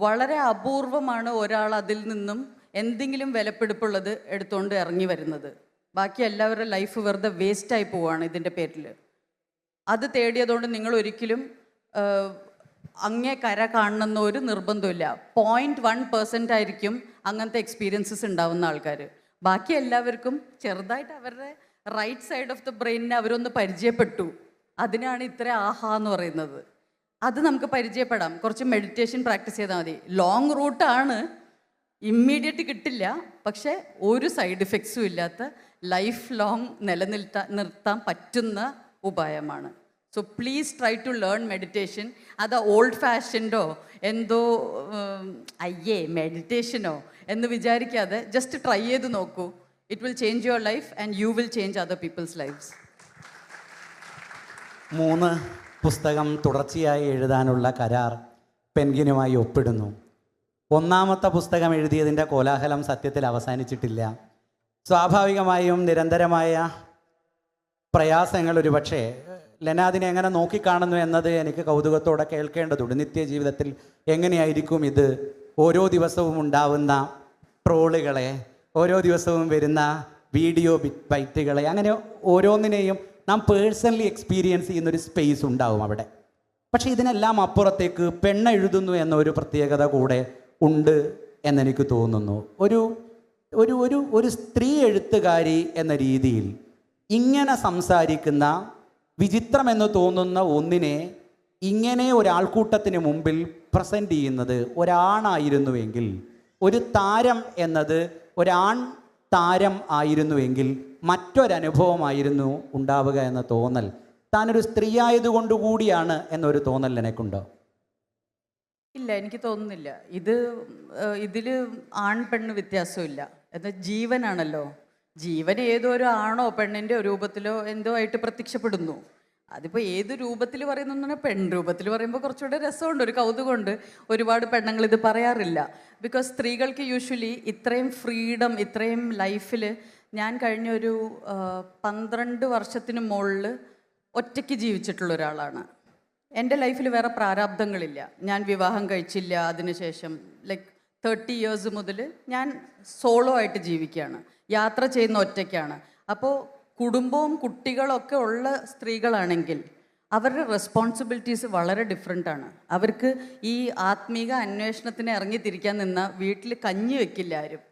വളരെ അപൂർവമാണ് ഒരാൾ അതിൽ നിന്നും എന്തെങ്കിലും വിലപിടിപ്പുള്ളത് എടുത്തുകൊണ്ട് ഇറങ്ങി വരുന്നത്. ബാക്കി എല്ലാവരുടെ ലൈഫ് വെറുതെ വേസ്റ്റായി പോവുകയാണ് ഇതിൻ്റെ പേരിൽ. അത് തേടിയതുകൊണ്ട് നിങ്ങൾ ഒരിക്കലും അങ്ങേ കര കാണണമെന്ന ഒരു നിർബന്ധമില്ല. 0.1% ആയിരിക്കും അങ്ങനത്തെ എക്സ്പീരിയൻസസ് ഉണ്ടാവുന്ന ആൾക്കാർ. ബാക്കി എല്ലാവർക്കും ചെറുതായിട്ട് അവരുടെ റൈറ്റ് സൈഡ് ഓഫ് ദ ബ്രെയിനിനെ അവരൊന്ന് പരിചയപ്പെട്ടു. അതിനാണ് ഇത്ര ആഹാ എന്ന് പറയുന്നത്. അത് നമുക്ക് പരിചയപ്പെടാം, കുറച്ച് മെഡിറ്റേഷൻ പ്രാക്ടീസ് ചെയ്താൽ മതി. ലോങ് റൂട്ടാണ്, ഇമ്മീഡിയറ്റ് കിട്ടില്ല, പക്ഷേ ഒരു സൈഡ് ഇഫക്ട്സും ഇല്ലാത്ത ലൈഫ് ലോങ് നിർത്താൻ പറ്റുന്ന ഉപായമാണ്. So please try to learn meditation. അത് ഓൾഡ് ഫാഷൻഡോ എന്തോ അയ്യേ മെഡിറ്റേഷനോ എന്ന് വിചാരിക്കാതെ ജസ്റ്റ് ട്രൈ ചെയ്ത് നോക്കൂ. It will change your life and you will change other people's lifes. 3 പുസ്തകം തുടർച്ചയായി എഴുതാനുള്ള കരാർ പെൻഗിനുമായി ഒപ്പിടുന്നു. 1ാമത്തെ പുസ്തകം എഴുതിയതിൻ്റെ കോലാഹലം സത്യത്തിൽ അവസാനിച്ചിട്ടില്ല. സ്വാഭാവികമായും നിരന്തരമായ പ്രയാസങ്ങൾ ഒരുപക്ഷെ ലെനാദിനെ എങ്ങനെ നോക്കിക്കാണുന്നു എന്നത് എനിക്ക് കൗതുകത്തോടെ കേൾക്കേണ്ടതുണ്ട്. നിത്യജീവിതത്തിൽ എങ്ങനെയായിരിക്കും ഇത്, ഓരോ ദിവസവും ഉണ്ടാവുന്ന ട്രോളുകളെ, ഓരോ ദിവസവും വരുന്ന വീഡിയോ ബൈറ്റുകളെ, അങ്ങനെ ഓരോന്നിനെയും നാം പേഴ്സണലി എക്സ്പീരിയൻസ് ചെയ്യുന്നൊരു സ്പേസ് ഉണ്ടാവും അവിടെ. പക്ഷേ ഇതിനെല്ലാം അപ്പുറത്തേക്ക് പെണ്ണെഴുതുന്നു എന്നൊരു പ്രത്യേകത കൂടെ ഉണ്ട് എന്നെനിക്ക് തോന്നുന്നു. ഒരു ഒരു ഒരു ഒരു സ്ത്രീ എഴുത്തുകാരി എന്ന രീതിയിൽ ഇങ്ങനെ സംസാരിക്കുന്ന വിചിത്രമെന്ന് തോന്നുന്ന ഒന്നിനെ ഇങ്ങനെ ഒരാൾക്കൂട്ടത്തിന് മുമ്പിൽ പ്രസൻറ്റ് ചെയ്യുന്നത് ഒരാണായിരുന്നുവെങ്കിൽ, ഒരു താരം എന്നത് ഒരാൺ താരം ആയിരുന്നുവെങ്കിൽ മറ്റൊരനുഭവമായിരുന്നു ഉണ്ടാവുക എന്ന തോന്നൽ താനൊരു സ്ത്രീ ആയതുകൊണ്ടുകൂടിയാണ് എന്നൊരു തോന്നൽ എനിക്കുണ്ടോ? ഇല്ല, എനിക്ക് തോന്നുന്നില്ല. ഇതിൽ ആൺ പെണ്ണ് വ്യത്യാസമില്ല. എന്നാൽ ജീവനാണല്ലോ. ജീവൻ ഏതോ ഒരു ആണോ പെണ്ണിൻ്റെ രൂപത്തിലോ എന്തോ ആയിട്ട് പ്രത്യക്ഷപ്പെടുന്നു. അതിപ്പോൾ ഏത് രൂപത്തിൽ പറയുന്നു, പെൺ രൂപത്തിൽ പറയുമ്പോൾ കുറച്ചുകൂടെ രസമുണ്ട്, ഒരു കൗതുകമുണ്ട്. ഒരുപാട് പെണ്ണുങ്ങൾ ഇത് പറയാറില്ല. ബിക്കോസ് സ്ത്രീകൾക്ക് യൂഷ്വലി ഇത്രയും ഫ്രീഡം, ഇത്രയും ലൈഫിൽ ഞാൻ കഴിഞ്ഞൊരു 12 വർഷത്തിന് മുകളിൽ ഒറ്റയ്ക്ക് ജീവിച്ചിട്ടുള്ള ഒരാളാണ്. എൻ്റെ ലൈഫിൽ വേറെ പ്രാരാബ്ദങ്ങളില്ല. ഞാൻ വിവാഹം കഴിച്ചില്ല. അതിനുശേഷം 30 ഇയേഴ്സ് മുതൽ ഞാൻ സോളോ ആയിട്ട് ജീവിക്കുകയാണ്. യാത്ര ചെയ്യുന്ന ഒറ്റയ്ക്കാണ്. അപ്പോൾ കുടുംബവും കുട്ടികളൊക്കെ ഉള്ള സ്ത്രീകളാണെങ്കിൽ അവരുടെ റെസ്പോൺസിബിലിറ്റീസ് വളരെ ഡിഫറെൻ്റ് ആണ്. അവർക്ക് ഈ ആത്മീക അന്വേഷണത്തിന് ഇറങ്ങിത്തിരിക്കാൻ നിന്നാൽ വീട്ടിൽ കഞ്ഞി വെക്കില്ല ആരും.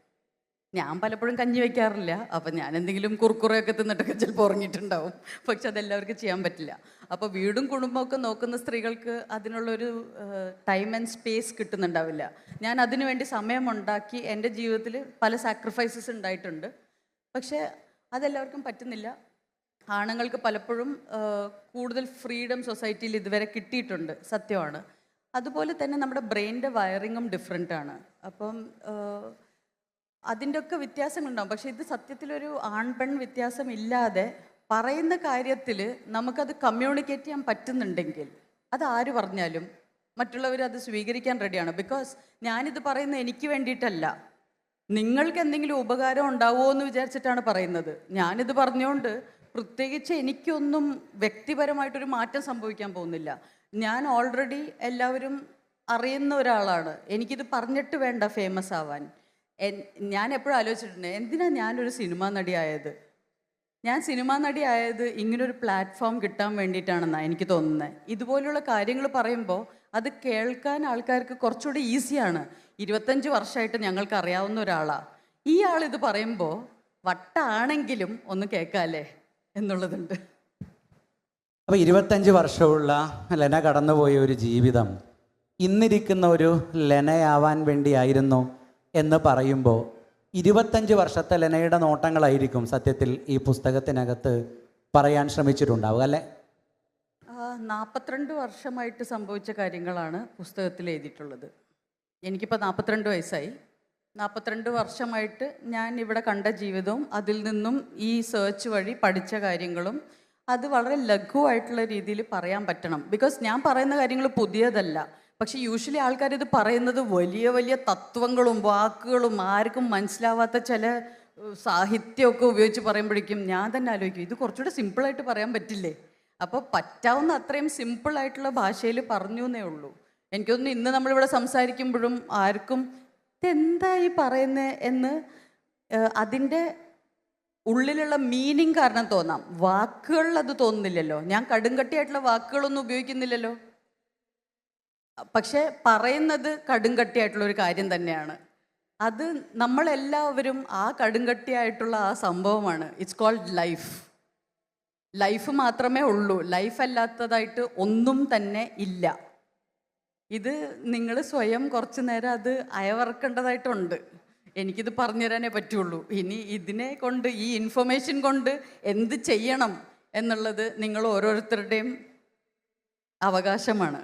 ഞാൻ പലപ്പോഴും കഞ്ഞി വയ്ക്കാറില്ല. അപ്പം ഞാൻ എന്തെങ്കിലും കുറുക്കുറയൊക്കെ തിന്നിട്ടൊക്കെ ചിലപ്പോൾ ഉറങ്ങിയിട്ടുണ്ടാവും. പക്ഷെ അതെല്ലാവർക്കും ചെയ്യാൻ പറ്റില്ല. അപ്പോൾ വീടും കുടുംബമൊക്കെ നോക്കുന്ന സ്ത്രീകൾക്ക് അതിനുള്ളൊരു ടൈം ആൻഡ് സ്പേസ് കിട്ടുന്നുണ്ടാവില്ല. ഞാൻ അതിനു വേണ്ടി സമയമുണ്ടാക്കി എൻ്റെ ജീവിതത്തിൽ പല സാക്രിഫൈസസ് ഉണ്ടായിട്ടുണ്ട്. പക്ഷേ അതെല്ലാവർക്കും പറ്റുന്നില്ല. ആണുങ്ങൾക്ക് പലപ്പോഴും കൂടുതൽ ഫ്രീഡം സൊസൈറ്റിയിൽ ഇതുവരെ കിട്ടിയിട്ടുണ്ട്, സത്യമാണ്. അതുപോലെ തന്നെ നമ്മുടെ ബ്രെയിനിൻ്റെ വയറിങ്ങും ഡിഫറെൻ്റ് ആണ്. അപ്പം അതിൻ്റെ ഒക്കെ വ്യത്യാസങ്ങളുണ്ടാകും. പക്ഷേ ഇത് സത്യത്തിലൊരു ആൺ പെൺ വ്യത്യാസം ഇല്ലാതെ പറയുന്ന കാര്യത്തിൽ നമുക്കത് കമ്മ്യൂണിക്കേറ്റ് ചെയ്യാൻ പറ്റുന്നുണ്ടെങ്കിൽ അത് ആര് പറഞ്ഞാലും മറ്റുള്ളവർ അത് സ്വീകരിക്കാൻ റെഡിയാണ്. ബിക്കോസ് ഞാനിത് പറയുന്നത് എനിക്ക് വേണ്ടിയിട്ടല്ല, നിങ്ങൾക്ക് എന്തെങ്കിലും ഉപകാരം ഉണ്ടാവുമോ എന്ന് വിചാരിച്ചിട്ടാണ് പറയുന്നത്. ഞാനിത് പറഞ്ഞുകൊണ്ട് പ്രത്യേകിച്ച് എനിക്കൊന്നും വ്യക്തിപരമായിട്ടൊരു മാറ്റം സംഭവിക്കാൻ പോകുന്നില്ല. ഞാൻ ഓൾറെഡി എല്ലാവരും അറിയുന്ന ഒരാളാണ്. എനിക്കിത് പറഞ്ഞിട്ട് വേണ്ട ഫേമസ് ആവാൻ. ഞാൻ എപ്പോഴും ആലോചിച്ചിട്ടുണ്ട്, എന്തിനാ ഞാനൊരു സിനിമാ നടിയായത്? ഞാൻ സിനിമാ നടിയായത് ഇങ്ങനൊരു പ്ലാറ്റ്ഫോം കിട്ടാൻ വേണ്ടിയിട്ടാണെന്നാണ് എനിക്ക് തോന്നുന്നത്. ഇതുപോലുള്ള കാര്യങ്ങൾ പറയുമ്പോൾ അത് കേൾക്കാൻ ആൾക്കാർക്ക് കുറച്ചുകൂടി ഈസിയാണ്. 25 വർഷമായിട്ട് ഞങ്ങൾക്ക് അറിയാവുന്ന ഒരാളാണ്. ഈ ആളിത് പറയുമ്പോൾ വട്ടാണെങ്കിലും ഒന്ന് കേൾക്കാല്ലേ എന്നുള്ളതുണ്ട്. അപ്പോൾ 25 വർഷമുള്ള ലെന കടന്നുപോയ ഒരു ജീവിതം ഇന്നിരിക്കുന്ന ഒരു ലെനയാവാൻ വേണ്ടിയായിരുന്നു എന്ന് പറയുമ്പോൾ 25 വർഷത്തെ ലെനയുടെ നോട്ടങ്ങളായിരിക്കും സത്യത്തിൽ ഈ പുസ്തകത്തിനകത്ത് പറയാൻ ശ്രമിച്ചിട്ടുണ്ടാവുക, അല്ലേ? 42 വർഷമായിട്ട് സംഭവിച്ച കാര്യങ്ങളാണ് പുസ്തകത്തിൽ എഴുതിയിട്ടുള്ളത്. എനിക്കിപ്പോൾ 42 വയസ്സായി. 42 വർഷമായിട്ട് ഞാൻ ഇവിടെ കണ്ട ജീവിതവും അതിൽ നിന്നും ഈ സെർച്ച് വഴി പഠിച്ച കാര്യങ്ങളും അത് വളരെ ലഘുവായിട്ടുള്ള രീതിയിൽ പറയാൻ പറ്റണം. ബിക്കോസ് ഞാൻ പറയുന്ന കാര്യങ്ങൾ പുതിയതല്ല. പക്ഷേ യൂഷ്വലി ആൾക്കാരിത് പറയുന്നത് വലിയ വലിയ തത്വങ്ങളും വാക്കുകളും ആർക്കും മനസ്സിലാവാത്ത ചില സാഹിത്യമൊക്കെ ഉപയോഗിച്ച് പറയുമ്പോഴേക്കും ഞാൻ തന്നെ ആലോചിക്കും, ഇത് കുറച്ചുകൂടെ സിമ്പിളായിട്ട് പറയാൻ പറ്റില്ലേ? അപ്പോൾ പറ്റാവുന്ന അത്രയും സിമ്പിളായിട്ടുള്ള ഭാഷയിൽ പറഞ്ഞു എന്നേ ഉള്ളൂ. എനിക്കൊന്നും ഇന്ന് നമ്മളിവിടെ സംസാരിക്കുമ്പോഴും ആർക്കും ഇതെന്താ ഈ പറയുന്നത് എന്ന് അതിൻ്റെ ഉള്ളിലുള്ള മീനിങ് കാരണം തോന്നാം. വാക്കുകളിൽ അത് തോന്നുന്നില്ലല്ലോ. ഞാൻ കടുംകട്ടിയായിട്ടുള്ള വാക്കുകളൊന്നും ഉപയോഗിക്കുന്നില്ലല്ലോ. പക്ഷെ പറയുന്നത് കടുംകട്ടിയായിട്ടുള്ളൊരു കാര്യം തന്നെയാണ്. അത് നമ്മളെല്ലാവരും ആ കടുംകട്ടിയായിട്ടുള്ള ആ സംഭവമാണ്. It's called life. ലൈഫ് മാത്രമേ ഉള്ളൂ. ലൈഫ് അല്ലാത്തതായിട്ട് ഒന്നും തന്നെ ഇല്ല. ഇത് നിങ്ങൾ സ്വയം കുറച്ച് നേരം അത് അയവറക്കേണ്ടതായിട്ടുണ്ട്. എനിക്കിത് പറഞ്ഞുതരാനേ പറ്റുള്ളൂ. ഇനി ഇതിനെ കൊണ്ട്, ഈ ഇൻഫർമേഷൻ കൊണ്ട് എന്ത് ചെയ്യണം എന്നുള്ളത് നിങ്ങൾ ഓരോരുത്തരുടെയും അവകാശമാണ്.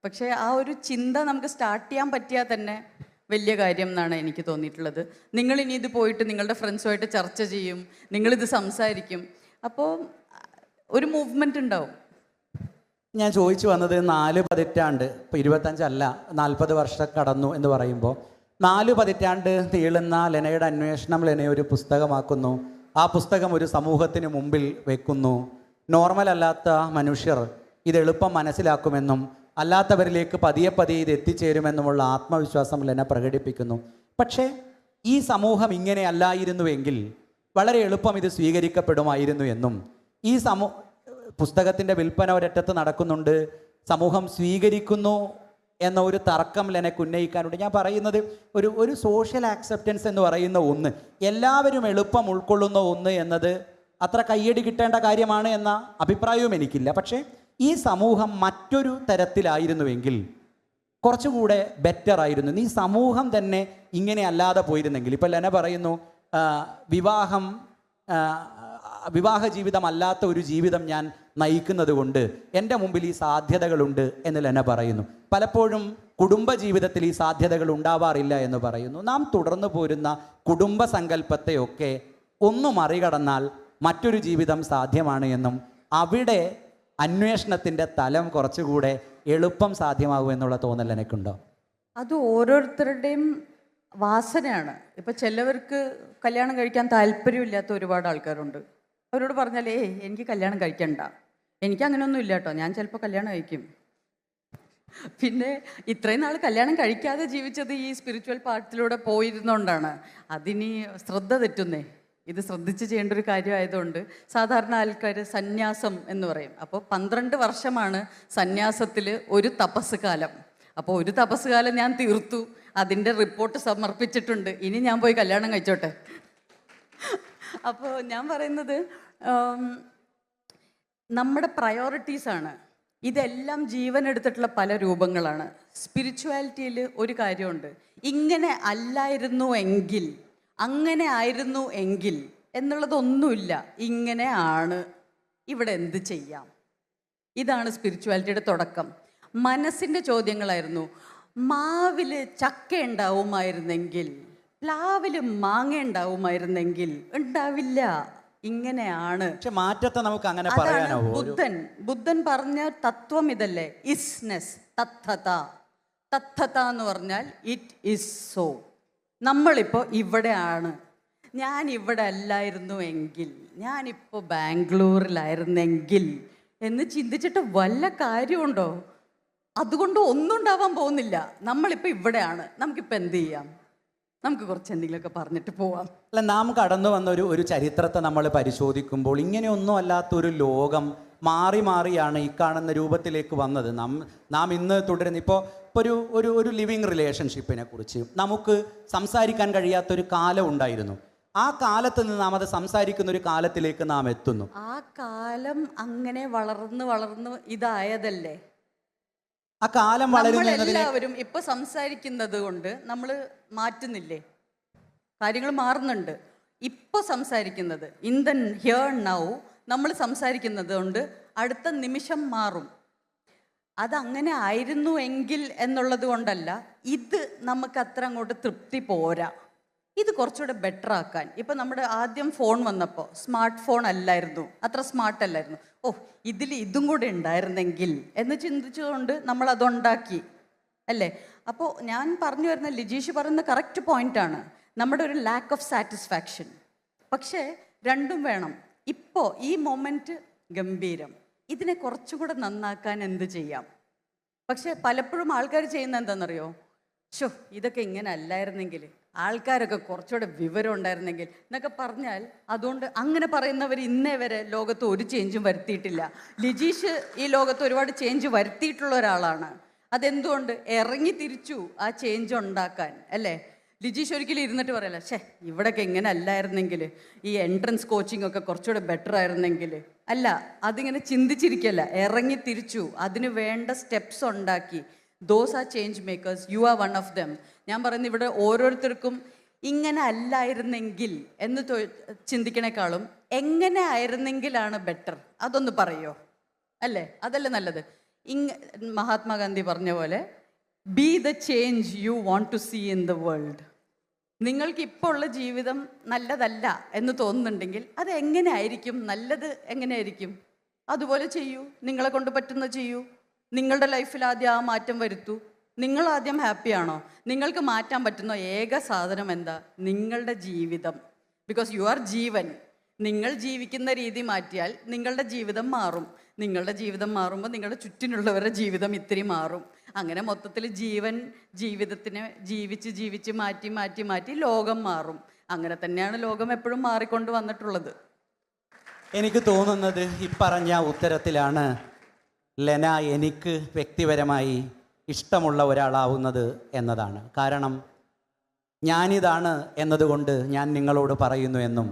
പക്ഷേ ആ ഒരു ചിന്ത നമുക്ക് സ്റ്റാർട്ട് ചെയ്യാൻ പറ്റിയാൽ തന്നെ വലിയ കാര്യം എന്നാണ് എനിക്ക് തോന്നിയിട്ടുള്ളത്. നിങ്ങളിനി ഇത് പോയിട്ട് നിങ്ങളുടെ ഫ്രണ്ട്സുമായിട്ട് ചർച്ച ചെയ്യും, നിങ്ങളിത് സംസാരിക്കും, അപ്പോൾ ഒരു മൂവ്മെൻ്റ് ഉണ്ടാവും. ഞാൻ ചോദിച്ചു വന്നത് 4 പതിറ്റാണ്ട്, ഇപ്പോൾ 25 അല്ല 40 വർഷം കടന്നു എന്ന് പറയുമ്പോൾ 4 പതിറ്റാണ്ട് നീളുന്ന ലെനയുടെ അന്വേഷണം ലെന ഒരു പുസ്തകമാക്കുന്നു. ആ പുസ്തകം ഒരു സമൂഹത്തിന് മുമ്പിൽ വെക്കുന്നു. നോർമൽ അല്ലാത്ത മനുഷ്യർ ഇത് എളുപ്പം മനസ്സിലാക്കുമെന്നും അല്ലാത്തവരിലേക്ക് പതിയെ പതിയെ ഇത് എത്തിച്ചേരുമെന്നുമുള്ള ആത്മവിശ്വാസം ലെന പ്രകടിപ്പിക്കുന്നു. പക്ഷേ ഈ സമൂഹം ഇങ്ങനെ അല്ലായിരുന്നുവെങ്കിൽ വളരെ എളുപ്പം ഇത് സ്വീകരിക്കപ്പെടുമായിരുന്നു എന്നും, ഈ പുസ്തകത്തിൻ്റെ വിൽപ്പന ഒരറ്റത്ത് നടക്കുന്നുണ്ട്, സമൂഹം സ്വീകരിക്കുന്നു എന്ന ഒരു തർക്കം ലെനക്ക് ഉന്നയിക്കാനുണ്ട്. ഞാൻ പറയുന്നത് ഒരു സോഷ്യൽ ആക്സെപ്റ്റൻസ് എന്ന് പറയുന്ന ഒന്ന്, എല്ലാവരും എളുപ്പം ഉൾക്കൊള്ളുന്ന ഒന്ന് എന്നത് അത്ര കയ്യടി കിട്ടേണ്ട കാര്യമാണ് എന്ന അഭിപ്രായവും എനിക്കില്ല. പക്ഷേ ഈ സമൂഹം മറ്റൊരു തരത്തിലായിരുന്നുവെങ്കിൽ കുറച്ചുകൂടെ ബെറ്റർ ആയിരുന്നു. ഈ സമൂഹം തന്നെ ഇങ്ങനെ അല്ലാതെ പോയിരുന്നെങ്കിൽ, ഇപ്പോൾ ലെന പറയുന്നു വിവാഹ ജീവിതമല്ലാത്ത ഒരു ജീവിതം ഞാൻ നയിക്കുന്നത് കൊണ്ട് എൻ്റെ മുമ്പിൽ ഈ സാധ്യതകളുണ്ട് എന്ന് ലെന പറയുന്നു. പലപ്പോഴും കുടുംബ ജീവിതത്തിൽ ഈ സാധ്യതകൾ ഉണ്ടാവാറില്ല എന്ന് പറയുന്നു. നാം തുടർന്നു പോരുന്ന കുടുംബ സങ്കല്പത്തെയൊക്കെ ഒന്ന് മറികടന്നാൽ മറ്റൊരു ജീവിതം സാധ്യമാണ് എന്നും അവിടെ അന്വേഷണത്തിൻ്റെ തലം കുറച്ചുകൂടെ എളുപ്പം സാധ്യമാകും എന്നുള്ള തോന്നൽ എനിക്കുണ്ടോ? അത് ഓരോരുത്തരുടെയും വാസനയാണ്. ഇപ്പം ചിലവർക്ക് കല്യാണം കഴിക്കാൻ താല്പര്യമില്ലാത്ത ഒരുപാട് ആൾക്കാരുണ്ട്. അവരോട് പറഞ്ഞാൽ എനിക്ക് കല്യാണം കഴിക്കണ്ട, എനിക്ക് അങ്ങനെയൊന്നും ഇല്ല കേട്ടോ, ഞാൻ ചിലപ്പോൾ കല്യാണം കഴിക്കും. പിന്നെ ഇത്രയും നാൾ കല്യാണം കഴിക്കാതെ ജീവിച്ചത് ഈ സ്പിരിച്വൽ പാർട്ടിലൂടെ പോയിരുന്നോണ്ടാണ്. അതിനി ശ്രദ്ധ തെറ്റുന്നേ. ഇത് ശ്രദ്ധിച്ച് ചെയ്യേണ്ട ഒരു കാര്യമായതുകൊണ്ട് സാധാരണ ആൾക്കാർ സന്യാസം എന്ന് പറയും. അപ്പോൾ 12 വർഷമാണ് സന്യാസത്തിൽ ഒരു തപസ് കാലം. അപ്പോൾ ഒരു തപസ് കാലം ഞാൻ തീർത്തു, അതിൻ്റെ റിപ്പോർട്ട് സമർപ്പിച്ചിട്ടുണ്ട്. ഇനി ഞാൻ പോയി കല്യാണം കഴിച്ചോട്ടെ. അപ്പോൾ ഞാൻ പറയുന്നത് നമ്മുടെ പ്രയോറിറ്റീസാണ്. ഇതെല്ലാം ജീവൻ എടുത്തിട്ടുള്ള പല രൂപങ്ങളാണ്. സ്പിരിച്വാലിറ്റിയിൽ ഒരു കാര്യമുണ്ട്, ഇങ്ങനെ അല്ലായിരുന്നു എങ്കിൽ, അങ്ങനെ ആയിരുന്നു എങ്കിൽ എന്നുള്ളതൊന്നുമില്ല. ഇങ്ങനെ ആണ്, ഇവിടെ എന്ത് ചെയ്യാം? ഇതാണ് സ്പിരിച്വാലിറ്റിയുടെ തുടക്കം. മനസ്സിൻ്റെ ചോദ്യങ്ങളായിരുന്നു. മാവിൽ ചക്ക ഉണ്ടാവുമായിരുന്നെങ്കിൽ, പ്ലാവിൽ മാങ്ങ ഉണ്ടാവുമായിരുന്നെങ്കിൽ. ഉണ്ടാവില്ല, ഇങ്ങനെയാണ്. പക്ഷെ മാറ്റത്തെ നമുക്ക് അങ്ങനെ അതാണ് പറയാനാവോ? ബുദ്ധൻ പറഞ്ഞ തത്വം ഇതല്ലേ, ഇസ്നെസ്, തത്ഥത. തത്ഥത എന്ന് പറഞ്ഞാൽ ഇറ്റ് ഇസ് സോ. നമ്മളിപ്പോൾ ഇവിടെയാണ്. ഞാൻ ഇവിടെ അല്ലായിരുന്നു എങ്കിൽ, ഞാനിപ്പോൾ ബാംഗ്ലൂരിലായിരുന്നെങ്കിൽ എന്ന് ചിന്തിച്ചിട്ട് വല്ല കാര്യമുണ്ടോ? അതുകൊണ്ട് ഒന്നും ഉണ്ടാവാൻ പോകുന്നില്ല. നമ്മളിപ്പോൾ ഇവിടെയാണ്, നമുക്കിപ്പോൾ എന്ത് ചെയ്യാം? നമുക്ക് കുറച്ച് എന്തെങ്കിലുമൊക്കെ പറഞ്ഞിട്ട് പോവാം. അല്ല, നാം കടന്നു വന്ന ഒരു ചരിത്രത്തെ നമ്മൾ പരിശോധിക്കുമ്പോൾ ഇങ്ങനെയൊന്നും അല്ലാത്തൊരു ലോകം മാറി മാറിയാണ് ഈ കാണുന്ന രൂപത്തിലേക്ക് വന്നത്. നാം ഇന്ന് തുടരുന്ന ഇപ്പോൾ ഒരു ലിവിങ് റിലേഷൻഷിപ്പിനെ കുറിച്ച് നമുക്ക് സംസാരിക്കാൻ കഴിയാത്തൊരു കാലം ഉണ്ടായിരുന്നു. ആ കാലത്ത് നിന്ന് നാം അത് സംസാരിക്കുന്ന ഒരു കാലത്തിലേക്ക് നാം എത്തുന്നു. ആ കാലം അങ്ങനെ വളർന്ന് ഇതായതല്ലേ. ആ കാലം വളരുന്നതിനെ നമ്മളെല്ലാവരും ഇപ്പൊ സംസാരിക്കുന്നത് കൊണ്ട് നമ്മൾ മാറ്റുന്നില്ലേ? കാര്യങ്ങൾ മാറുന്നുണ്ട്. ഇപ്പൊ സംസാരിക്കുന്നത് ഇൻ ദ ഹിയർ നൗ നമ്മൾ സംസാരിക്കുന്നത് കൊണ്ട് അടുത്ത നിമിഷം മാറും. അതങ്ങനെ ആയിരുന്നു എങ്കിൽ എന്നുള്ളത് കൊണ്ടല്ല, ഇത് നമുക്ക് അത്ര അങ്ങോട്ട് തൃപ്തി പോരാ. ഇത് കുറച്ചുകൂടെ ബെറ്റർ ആക്കാൻ. ഇപ്പം നമ്മുടെ ആദ്യം ഫോൺ വന്നപ്പോൾ സ്മാർട്ട് ഫോൺ അല്ലായിരുന്നു, അത്ര സ്മാർട്ട് അല്ലായിരുന്നു. ഇതും കൂടെ ഉണ്ടായിരുന്നെങ്കിൽ എന്ന് ചിന്തിച്ചുകൊണ്ട് നമ്മൾ അതുണ്ടാക്കി അല്ലേ. അപ്പോൾ ഞാൻ പറഞ്ഞു വരുന്ന, ലിജീഷ് പറയുന്ന കറക്റ്റ് പോയിന്റാണ്. നമ്മുടെ ഒരു ലാക്ക് ഓഫ് സാറ്റിസ്ഫാക്ഷൻ. പക്ഷേ രണ്ടും വേണം. ഇപ്പോൾ ഈ മൊമെൻറ്റ് ഗംഭീരം, ഇതിനെ കുറച്ചുകൂടെ നന്നാക്കാൻ എന്ത് ചെയ്യാം? പക്ഷേ പലപ്പോഴും ആൾക്കാർ ചെയ്യുന്ന എന്താണെന്നറിയോ? ഇതൊക്കെ ഇങ്ങനെ അല്ലായിരുന്നെങ്കിൽ, ആൾക്കാരൊക്കെ കുറച്ചുകൂടെ വിവരം ഉണ്ടായിരുന്നെങ്കിൽ എന്നൊക്കെ പറഞ്ഞാൽ, അതുകൊണ്ട് അങ്ങനെ പറയുന്നവർ ഇന്നേ വരെ ലോകത്ത് ഒരു ചേഞ്ചും വരുത്തിയിട്ടില്ല. ലിജീഷ് ഈ ലോകത്ത് ഒരുപാട് ചേഞ്ച് വരുത്തിയിട്ടുള്ള ഒരാളാണ്. അതെന്തുകൊണ്ട്? ഇറങ്ങി തിരിച്ചു ആ ചേഞ്ച് ഉണ്ടാക്കാൻ അല്ലേ. ലിജീഷ് ഒരിക്കലും ഇരുന്നിട്ട് പറയല്ല, ഇവിടെയൊക്കെ ഇങ്ങനെ അല്ലായിരുന്നെങ്കിൽ, ഈ എൻട്രൻസ് കോച്ചിങ് ഒക്കെ കുറച്ചുകൂടെ ബെറ്റർ ആയിരുന്നെങ്കിൽ. അല്ല, അതിങ്ങനെ ചിന്തിച്ചിരിക്കല്ല, ഇറങ്ങി തിരിച്ചു, അതിന് വേണ്ട സ്റ്റെപ്സ് ഉണ്ടാക്കി. Those are change makers. You are one of them. ഞാൻ പറയുന്നത് ഇവിടെ ഓരോരുത്തർക്കും ഇങ്ങനെ അല്ലായിരുന്നെങ്കിൽ എന്ന് ചിന്തിക്കണേക്കാളും എങ്ങനെ ആയിരുന്നെങ്കിലാണ് ബെറ്റർ. അതൊന്ന് പറയോ? അല്ലേ, അതല്ലേ നല്ലത്. മഹാത്മാഗാന്ധി പറഞ്ഞ പോലെ, B the change you want to see in the world. നിങ്ങൾക്ക് ഇപ്പോൾ ഉള്ള ജീവിതം നല്ലതല്ല എന്ന് തോന്നുന്നുണ്ടെങ്കിൽ അത് എങ്ങനെ ആയിരിക്കും നല്ലത്? എങ്ങനെയായിരിക്കും? അതുപോലെ ചെയ്യൂ, നിങ്ങളെ കൊണ്ട് പറ്റുന്ന ചെയ്യൂ. നിങ്ങളുടെ ലൈഫിൽ ആദ്യം ആ മാറ്റം വരുത്തൂ. നിങ്ങൾ ആദ്യം ഹാപ്പിയാണോ? നിങ്ങൾക്ക് മാറ്റാൻ പറ്റുന്ന ഏക സാധനം എന്താ? നിങ്ങളുടെ ജീവിതം. ബിക്കോസ് യു ആർ ജീവൻ. നിങ്ങൾ ജീവിക്കുന്ന രീതി മാറ്റിയാൽ നിങ്ങളുടെ ജീവിതം മാറും. നിങ്ങളുടെ ജീവിതം മാറുമ്പോൾ നിങ്ങളുടെ ചുറ്റിനുള്ളവരുടെ ജീവിതം ഇത്തിരി മാറും. അങ്ങനെ മൊത്തത്തിൽ ജീവിതത്തിനെ ജീവിച്ച് മാറ്റി ലോകം മാറും. അങ്ങനെ തന്നെയാണ് ലോകം എപ്പോഴും മാറിക്കൊണ്ട് വന്നിട്ടുള്ളത്. എനിക്ക് തോന്നുന്നത് ഇപ്പറഞ്ഞ ഉത്തരത്തിലാണ് ലെന എനിക്ക് വ്യക്തിപരമായി ഇഷ്ടമുള്ള ഒരാളാവുന്നത് എന്നതാണ്. കാരണം ഞാനിതാണ് എന്നതുകൊണ്ട് ഞാൻ നിങ്ങളോട് പറയുന്നു എന്നും,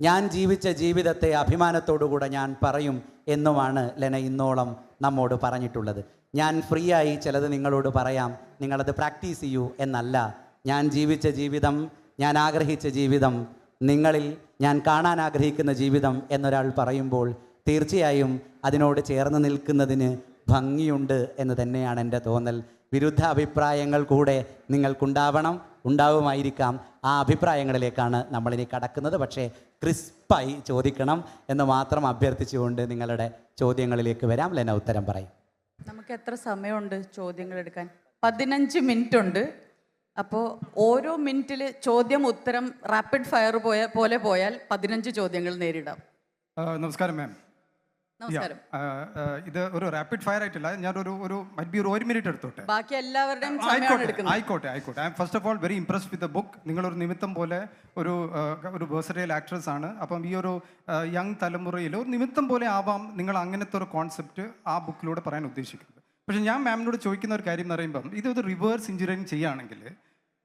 ഞാൻ ജീവിച്ച ജീവിതത്തെ അഭിമാനത്തോടുകൂടെ ഞാൻ പറയും എന്നുമാണ് ലെന ഇന്നോളം നമ്മോട് പറഞ്ഞിട്ടുള്ളത്. ഞാൻ ഫ്രീ ആയി ചിലത് നിങ്ങളോട് പറയാം, നിങ്ങളത് പ്രാക്ടീസ് ചെയ്യൂ എന്നല്ല. ഞാൻ ജീവിച്ച ജീവിതം, ഞാൻ ആഗ്രഹിച്ച ജീവിതം, നിങ്ങളിൽ ഞാൻ കാണാൻ ആഗ്രഹിക്കുന്ന ജീവിതം എന്നൊരാൾ പറയുമ്പോൾ തീർച്ചയായും അതിനോട് ചേർന്ന് നിൽക്കുന്നതിന് ഭംഗിയുണ്ട് എന്ന് തന്നെയാണ് എൻ്റെ തോന്നൽ. വിരുദ്ധ അഭിപ്രായങ്ങൾ കൂടെ നിങ്ങൾക്കുണ്ടാവണം, ഉണ്ടാവുമായിരിക്കാം. ആ അഭിപ്രായങ്ങളിലേക്കാണ് നമ്മളിനി കടക്കുന്നത്. പക്ഷേ ക്രിസ്പായി ചോദിക്കണം എന്ന് മാത്രം അഭ്യർത്ഥിച്ചുകൊണ്ട് നിങ്ങളുടെ ചോദ്യങ്ങളിലേക്ക് വരാം. ലെന ഉത്തരം പറയും. നമുക്ക് എത്ര സമയമുണ്ട് ചോദ്യങ്ങൾ എടുക്കാൻ? 15 മിനിറ്റ് ഉണ്ട്. അപ്പോൾ ഓരോ മിനിറ്റിൽ ചോദ്യം ഉത്തരം റാപ്പിഡ് ഫയർ പോലെ പോയാൽ 15 ചോദ്യങ്ങൾ നേരിടാം. നമസ്കാരം മാം. നമസ്കാരം. ഇത് ഒരു റാപ്പിഡ് ഫയർ ആയിട്ടില്ല, ഞാൻ ഒരു മിനിറ്റ് എടുത്തോട്ടെ. ബാക്കി എല്ലാവരുടെയും സമയമാണ് എടുക്കുന്നത്. ആയിക്കോട്ടെ. I M first of all very impressed with the book. നിങ്ങളൊരു നിമിത്തം പോലെ ഒരു വേഴ്സറ്റൈൽ ആക്ട്രസ് ആണ്. അപ്പം ഈ ഒരു യങ് തലമുറയിൽ ഒരു നിമിത്തം പോലെ ആവാം നിങ്ങൾ അങ്ങനത്തെ ഒരു കോൺസെപ്റ്റ് ആ ബുക്കിലൂടെ പറയാൻ ഉദ്ദേശിക്കുന്നത്. പക്ഷേ ഞാൻ മാമിനോട് ചോദിക്കുന്ന ഒരു കാര്യം എന്ന് പറയുമ്പം ഇതൊരു റിവേഴ്സ് എഞ്ചിനീയറിംഗ് ചെയ്യുകയാണെങ്കിൽ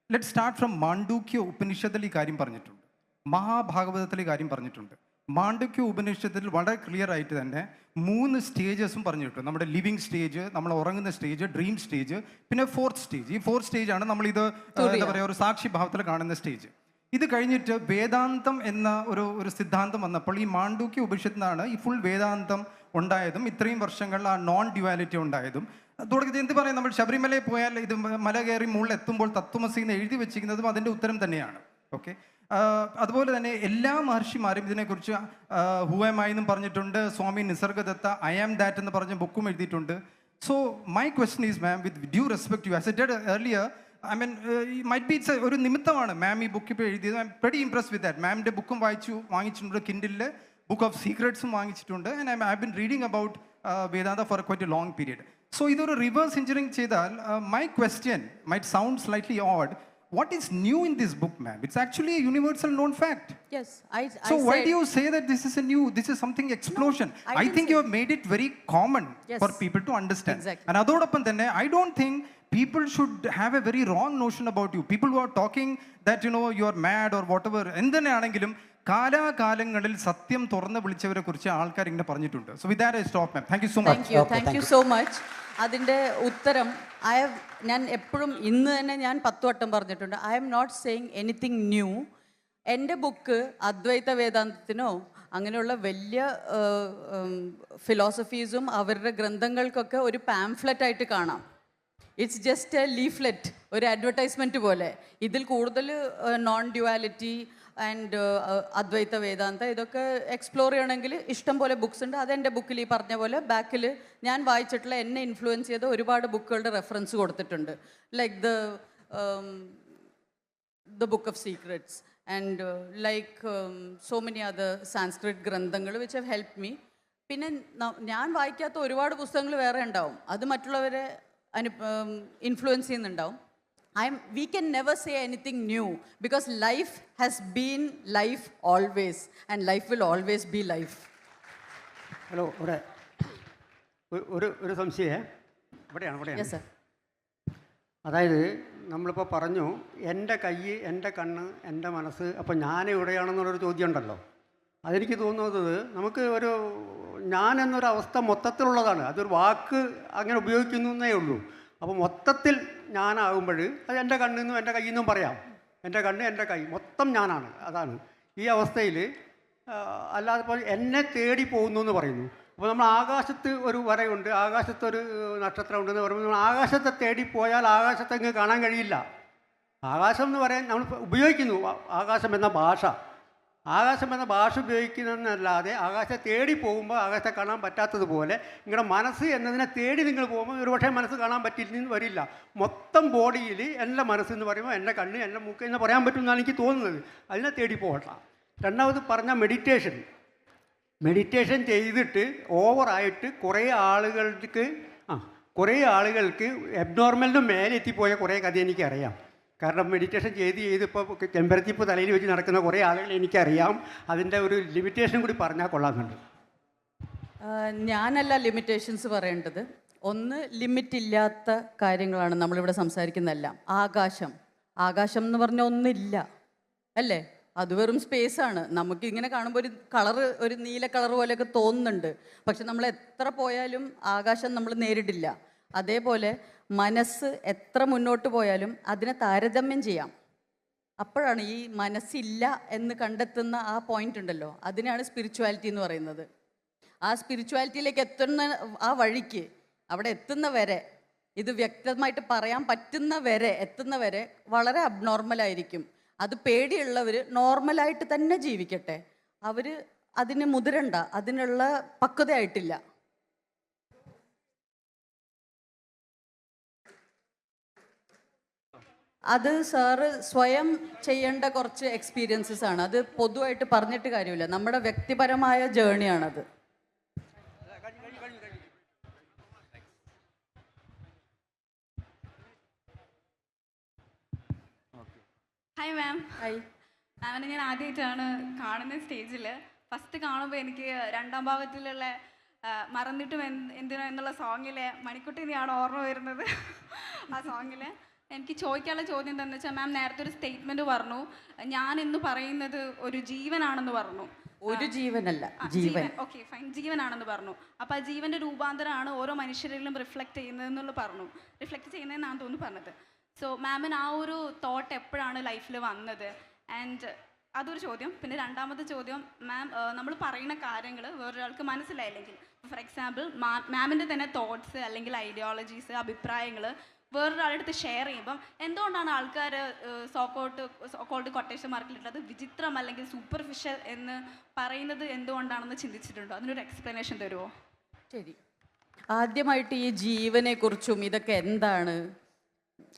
ലെറ്റ് സ്റ്റാർട്ട് ഫ്രം മാണ്ഡൂക്യ ഉപനിഷത്തിൽ ഈ കാര്യം പറഞ്ഞിട്ടുണ്ട്, മഹാഭാഗവതത്തിൽ ഈ കാര്യം പറഞ്ഞിട്ടുണ്ട്. മാണ്ഡൂക്യ ഉപനിഷത്തിൽ വളരെ ക്ലിയർ ആയിട്ട് തന്നെ 3 സ്റ്റേജസും പറഞ്ഞിട്ടുണ്ട്. നമ്മുടെ ലിവിങ് സ്റ്റേജ്, നമ്മൾ ഉറങ്ങുന്ന സ്റ്റേജ്, ഡ്രീം സ്റ്റേജ്, പിന്നെ 4th സ്റ്റേജ്. ഈ 4th സ്റ്റേജാണ് നമ്മളിത് എന്താ പറയുക ഒരു സാക്ഷി ഭാവത്തിൽ കാണുന്ന സ്റ്റേജ്. ഇത് കഴിഞ്ഞിട്ട് വേദാന്തം എന്ന ഒരു സിദ്ധാന്തം വന്നപ്പോൾ ഈ മാണ്ഡൂക്യ ഉപനിഷത്തിൽ നിന്നാണ് ഈ ഫുൾ വേദാന്തം ഉണ്ടായതും ഇത്രയും വർഷങ്ങളിൽ ആ നോൺ ഡ്യുവാലിറ്റി ഉണ്ടായതും. തുടങ്ങി എന്ത് പറയാം, നമ്മൾ ശബരിമലയിൽ പോയാൽ ഇത് മല കയറി മുകളിൽ എത്തുമ്പോൾ തത്വമസി എന്ന് എഴുതി വെച്ചിരിക്കുന്നതും അതിൻ്റെ ഉത്തരം തന്നെയാണ്. ഓക്കെ, അതുപോലെ തന്നെ എല്ലാ മഹർഷിമാരും ഇതിനെക്കുറിച്ച് ഹു ആം ഐ എന്നും പറഞ്ഞിട്ടുണ്ട്. സ്വാമി നിസർഗദത്ത ഐ ആം ദാറ്റ് എന്ന് പറഞ്ഞ ബുക്കും എഴുതിയിട്ടുണ്ട്. So my question is ma'am, with due respect you, as I said earlier, I mean might be it's ഒരു നിമിത്തമാണ് മാം ഈ ബുക്ക് ഇപ്പോൾ എഴുതിയത്. I am very impressed with that. മാമിൻ്റെ ബുക്കും വാങ്ങിച്ചിട്ടുണ്ട്, കിൻഡിലിൽ ബുക്ക് ഓഫ് സീക്രട്സും വാങ്ങിച്ചിട്ടുണ്ട്. And I have been reading about Vedanta four quite A long period. So ഇതൊരു റിവേഴ്സ് എഞ്ചിനീയറിംഗ് ചെയ്താൽ my question might sound slightly odd. What is new in this book, ma'am? It's actually a universal known fact. Yes, So why do you say that this is something explosion? No, I think you have made it very common for people to understand. Exactly. And അതോടൊപ്പം തന്നെ I don't think people should have a very wrong notion about you. People who are talking that you are mad or whatever, എന്തിനാണെങ്കിലും കാലാകാലങ്ങളിൽ സത്യം തുറന്ന് വിളിച്ചവരെ കുറിച്ച് ആൾക്കാർ ഇങ്ങനെ പറഞ്ഞിട്ടുണ്ട്. So with that I stop, ma'am. Thank you so much. Thank you so much. അതിൻ്റെ ഉത്തരം ഞാൻ എപ്പോഴും ഇന്ന് തന്നെ ഞാൻ 10 വട്ടം പറഞ്ഞിട്ടുണ്ട്. I am not saying anything new. എൻ്റെ ബുക്ക് അദ്വൈത വേദാന്തത്തിനോ അങ്ങനെയുള്ള വലിയ ഫിലോസഫീസും അവരുടെ ഗ്രന്ഥങ്ങൾക്കൊക്കെ ഒരു പാംഫ്ലെറ്റ് ആയിട്ട് കാണാം. ഇറ്റ്സ് ജസ്റ്റ് എ ലീഫ്ലെറ്റ്, ഒരു അഡ്വർടൈസ്മെൻറ്റ് പോലെ. ഇതിൽ കൂടുതൽ non duality and Advaita Vedanta ഇതൊക്കെ എക്സ്പ്ലോർ ചെയ്യണമെങ്കിൽ ഇഷ്ടം പോലെ ബുക്സ് ഉണ്ട്. അതെൻ്റെ ബുക്കിൽ ഈ പറഞ്ഞ പോലെ ബാക്കിൽ ഞാൻ വായിച്ചിട്ടുള്ള എന്നെ ഇൻഫ്ലുവൻസ് ചെയ്ത ഒരുപാട് ബുക്കുകളുടെ റെഫറൻസ് കൊടുത്തിട്ടുണ്ട്. Like the book of secrets and like so many other Sanskrit ഗ്രന്ഥങ്ങൾ വിച്ച് ഹവ് ഹെൽപ്പ് മീ. പിന്നെ ഞാൻ വായിക്കാത്ത ഒരുപാട് പുസ്തകങ്ങൾ വേറെ ഉണ്ടാവും, അത് മറ്റുള്ളവരെ ഇൻഫ്ലുവൻസ് ചെയ്യുന്നുണ്ടാവും. We can never say anything new because life has been life always and life will always be life. Hello, ഒരു സംശയം ഇവിടെയാണ്. Yes sir. അതായത് നമ്മളിപ്പോൾ പറഞ്ഞു എൻ്റെ കൈ, എൻ്റെ കണ്ണ്, എൻ്റെ മനസ്സ്, അപ്പോൾ ഞാൻ എവിടെയാണെന്നുള്ളൊരു ചോദ്യം ഉണ്ടല്ലോ. അതെനിക്ക് തോന്നുന്നത് നമുക്ക് ഞാൻ എന്നൊരു അവസ്ഥ മൊത്തത്തിലുള്ളതാണ്. അതൊരു വാക്ക് അങ്ങനെ ഉപയോഗിക്കുന്നു എന്നേ ഉള്ളൂ. അപ്പോൾ മൊത്തത്തിൽ ഞാനാകുമ്പോൾ അത് എൻ്റെ കണ്ണിൽ നിന്നും എൻ്റെ കയ്യിൽ നിന്നും പറയാം. എൻ്റെ കണ്ണ്, എൻ്റെ കൈ മൊത്തം ഞാനാണ്. അതാണ് ഈ അവസ്ഥയിൽ. അല്ലാതെ ഇപ്പോൾ എന്നെ തേടി പോകുന്നു എന്ന് പറയുന്നു. അപ്പോൾ നമ്മൾ ആകാശത്ത് ഒരു വരയുണ്ട്, ആകാശത്തൊരു നക്ഷത്രം ഉണ്ടെന്ന് പറയുമ്പോൾ നമ്മൾ ആകാശത്തെ തേടി പോയാൽ ആകാശത്തെ അങ്ങ് കാണാൻ കഴിയില്ല. ആകാശം എന്ന് പറയാൻ നമ്മൾ ഉപയോഗിക്കുന്നു ആകാശം എന്ന ഭാഷ. ആകാശം എന്ന ഭാഷ ഉപയോഗിക്കുന്നതെന്നല്ലാതെ ആകാശത്തെ തേടി പോകുമ്പോൾ ആകാശത്തെ കാണാൻ പറ്റാത്തതുപോലെ നിങ്ങളുടെ മനസ്സ് എന്നതിനെ തേടി നിങ്ങൾ പോകുമ്പോൾ ഒരുപക്ഷെ മനസ്സ് കാണാൻ പറ്റില്ലെന്ന് വരില്ല. മൊത്തം ബോഡിയിൽ എൻ്റെ മനസ്സെന്ന് പറയുമ്പോൾ എൻ്റെ കണ്ണ്, എൻ്റെ മൂക്ക് എന്ന് പറയാൻ പറ്റുമെന്നാണ് എനിക്ക് തോന്നുന്നത്. അതിനെ തേടി പോകട്ടെ. രണ്ടാമത് പറഞ്ഞ മെഡിറ്റേഷൻ ചെയ്തിട്ട് ഓവറായിട്ട് കുറേ ആളുകൾക്ക് എബ്നോർമലിന് മേലെ എത്തിപ്പോയ കുറേ കഥ എനിക്കറിയാം. കാരണം മെഡിറ്റേഷൻ ചെയ്ത് ഇപ്പോൾ ചെമ്പരത്തിപ്പ് തലയിൽ വെച്ച് നടക്കുന്ന കുറേ ആളുകൾ എനിക്കറിയാം. അതിൻ്റെ ഒരു ലിമിറ്റേഷൻ കൂടി പറഞ്ഞാൽ കൊള്ളാമെന്നുണ്ട്. ഞാനല്ല ലിമിറ്റേഷൻസ് പറയേണ്ടത്. ഒന്ന്, ലിമിറ്റ് ഇല്ലാത്ത കാര്യങ്ങളാണ് നമ്മളിവിടെ സംസാരിക്കുന്നതെല്ലാം. ആകാശം എന്ന് പറഞ്ഞാൽ ഒന്നില്ല അല്ലേ? അത് വെറും സ്പേസ് ആണ്. നമുക്ക് ഇങ്ങനെ കാണുമ്പോൾ ഒരു കളറ്, ഒരു നീല കളർ പോലെയൊക്കെ തോന്നുന്നുണ്ട്, പക്ഷെ നമ്മൾ എത്ര പോയാലും ആകാശം നമ്മൾ നേരിട്ടില്ല. അതേപോലെ മനസ്സ് എത്ര മുന്നോട്ട് പോയാലും അതിനെ താരതമ്യം ചെയ്യാം. അപ്പോഴാണ് ഈ മനസ്സില്ല എന്ന് കണ്ടെത്തുന്ന ആ പോയിന്റ് ഉണ്ടല്ലോ, അതിനാണ് സ്പിരിച്വാലിറ്റി എന്ന് പറയുന്നത്. ആ സ്പിരിച്വാലിറ്റിയിലേക്ക് എത്തുന്ന ആ വഴിക്ക്, അവിടെ എത്തുന്ന വരെ, ഇത് വ്യക്തമായിട്ട് പറയാൻ പറ്റുന്ന വരെ, എത്തുന്ന വരെ വളരെ അബ്നോർമലായിരിക്കും. അത് പേടിയുള്ളവർ നോർമലായിട്ട് തന്നെ ജീവിക്കട്ടെ, അവർ അതിന് മുതിരണ്ട, അതിനുള്ള പക്വതയായിട്ടില്ല. അത് സാറ് സ്വയം ചെയ്യേണ്ട കുറച്ച് എക്സ്പീരിയൻസസ് ആണ്. അത് പൊതുവായിട്ട് പറഞ്ഞിട്ട് കാര്യമില്ല, നമ്മുടെ വ്യക്തിപരമായ ജേണിയാണത്. Hi ma'am. ഹായ്. മാമിനെ ഞാൻ ആദ്യമായിട്ടാണ് കാണുന്ന സ്റ്റേജിൽ. ഫസ്റ്റ് കാണുമ്പോൾ എനിക്ക് രണ്ടാം ഭാവത്തിലുള്ള മറന്നിട്ടും എന്തിനോ എന്നുള്ള സോങ്ങിലെ മണിക്കുട്ടിനെയാണ് ഓർമ്മ വരുന്നത്. ആ സോങ്ങിൽ എനിക്ക് ചോദിക്കാനുള്ള ചോദ്യം എന്താണെന്ന് വെച്ചാൽ, മാം നേരത്തെ ഒരു സ്റ്റേറ്റ്മെൻറ്റ് പറഞ്ഞു, ഞാൻ എന്ന് പറയുന്നത് ഒരു ജീവനാണെന്ന് പറഞ്ഞു. ഒരു ജീവനല്ല, ജീവൻ. ഓക്കെ ഫൈൻ, ജീവനാണെന്ന് പറഞ്ഞു. അപ്പോൾ ആ ജീവൻ്റെ രൂപാന്തരമാണ് ഓരോ മനുഷ്യരിലും റിഫ്ലക്റ്റ് ചെയ്യുന്നതെന്നുള്ള പറഞ്ഞു, റിഫ്ലക്റ്റ് ചെയ്യുന്നതെന്നാണ് തോന്നുന്നു പറഞ്ഞത്. സോ മാമിന് ആ ഒരു തോട്ട് എപ്പോഴാണ് ലൈഫിൽ വന്നത്? ആൻഡ് അതൊരു ചോദ്യം. പിന്നെ രണ്ടാമത്തെ ചോദ്യം, മാം നമ്മൾ പറയുന്ന കാര്യങ്ങൾ വേറൊരാൾക്ക് മനസ്സിലായില്ലെങ്കിൽ, ഫോർ എക്സാമ്പിൾ മാമിൻ്റെ തന്നെ തോട്ട്സ് അല്ലെങ്കിൽ ഐഡിയോളജീസ്, അഭിപ്രായങ്ങൾ വേറൊരാളുടെ അടുത്ത് ഷെയർ ചെയ്യുമ്പം എന്തുകൊണ്ടാണ് ആൾക്കാർ സോക്കോൾഡ് കൊട്ടേഷൻ മാർക്കിലിട്ടത് വിചിത്രം അല്ലെങ്കിൽ സൂപ്പർഫിഷ്യൽ എന്ന് പറയുന്നത് എന്തുകൊണ്ടാണെന്ന് ചിന്തിച്ചിട്ടുണ്ടോ? അതിനൊരു എക്സ്പ്ലനേഷൻ തരുമോ? ശരി, ആദ്യമായിട്ട് ഈ ജീവനെ കുറിച്ചും ഇതൊക്കെ എന്താണ്,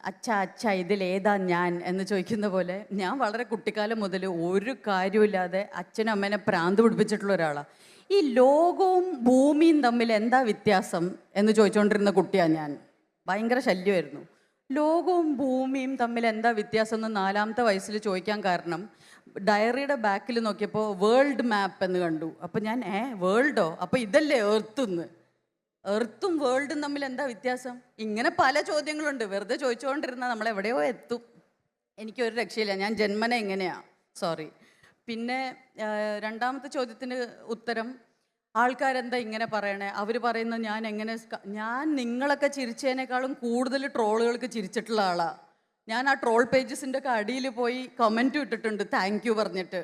അച്ഛ ഇതിലേതാ ഞാൻ എന്ന് ചോദിക്കുന്ന പോലെ, ഞാൻ വളരെ കുട്ടിക്കാലം മുതൽ ഒരു കാര്യമില്ലാതെ അച്ഛനും അമ്മേനെ പ്രാന്ത് പിടിപ്പിച്ചിട്ടുള്ള ഒരാളാണ്. ഈ ലോകവും ഭൂമിയും തമ്മിൽ എന്താ വ്യത്യാസം എന്ന് ചോദിച്ചുകൊണ്ടിരുന്ന കുട്ടിയാണ് ഞാൻ. ഭയങ്കര ശല്യമായിരുന്നു. ലോകവും ഭൂമിയും തമ്മിൽ എന്താ വ്യത്യാസം എന്ന് 4ാമത്തെ വയസ്സിൽ ചോദിക്കാൻ കാരണം, ഡയറിയുടെ ബാക്കിൽ നോക്കിയപ്പോൾ വേൾഡ് മാപ്പ് എന്ന് കണ്ടു. അപ്പം ഞാൻ വേൾഡോ, അപ്പോൾ ഇതല്ലേ എർത്തുന്ന്, എർത്തും വേൾഡും തമ്മിൽ എന്താ വ്യത്യാസം? ഇങ്ങനെ പല ചോദ്യങ്ങളുണ്ട്. വെറുതെ ചോദിച്ചുകൊണ്ടിരുന്നാൽ നമ്മൾ എവിടെയോ എത്തും. എനിക്കൊരു രക്ഷയില്ല, ഞാൻ ജന്മന എങ്ങനെയാണ്, സോറി. പിന്നെ രണ്ടാമത്തെ ചോദ്യത്തിന് ഉത്തരം, ആൾക്കാരെന്താ ഇങ്ങനെ പറയണേ, അവർ പറയുന്നത് ഞാൻ നിങ്ങളൊക്കെ ചിരിച്ചതിനേക്കാളും കൂടുതൽ ട്രോളുകൾക്ക് ചിരിച്ചിട്ടുള്ള ആളാണ് ഞാൻ. ആ ട്രോൾ പേജസിൻ്റെ ഒക്കെ അടിയിൽ പോയി കമൻറ്റും ഇട്ടിട്ടുണ്ട്, താങ്ക് യു പറഞ്ഞിട്ട്.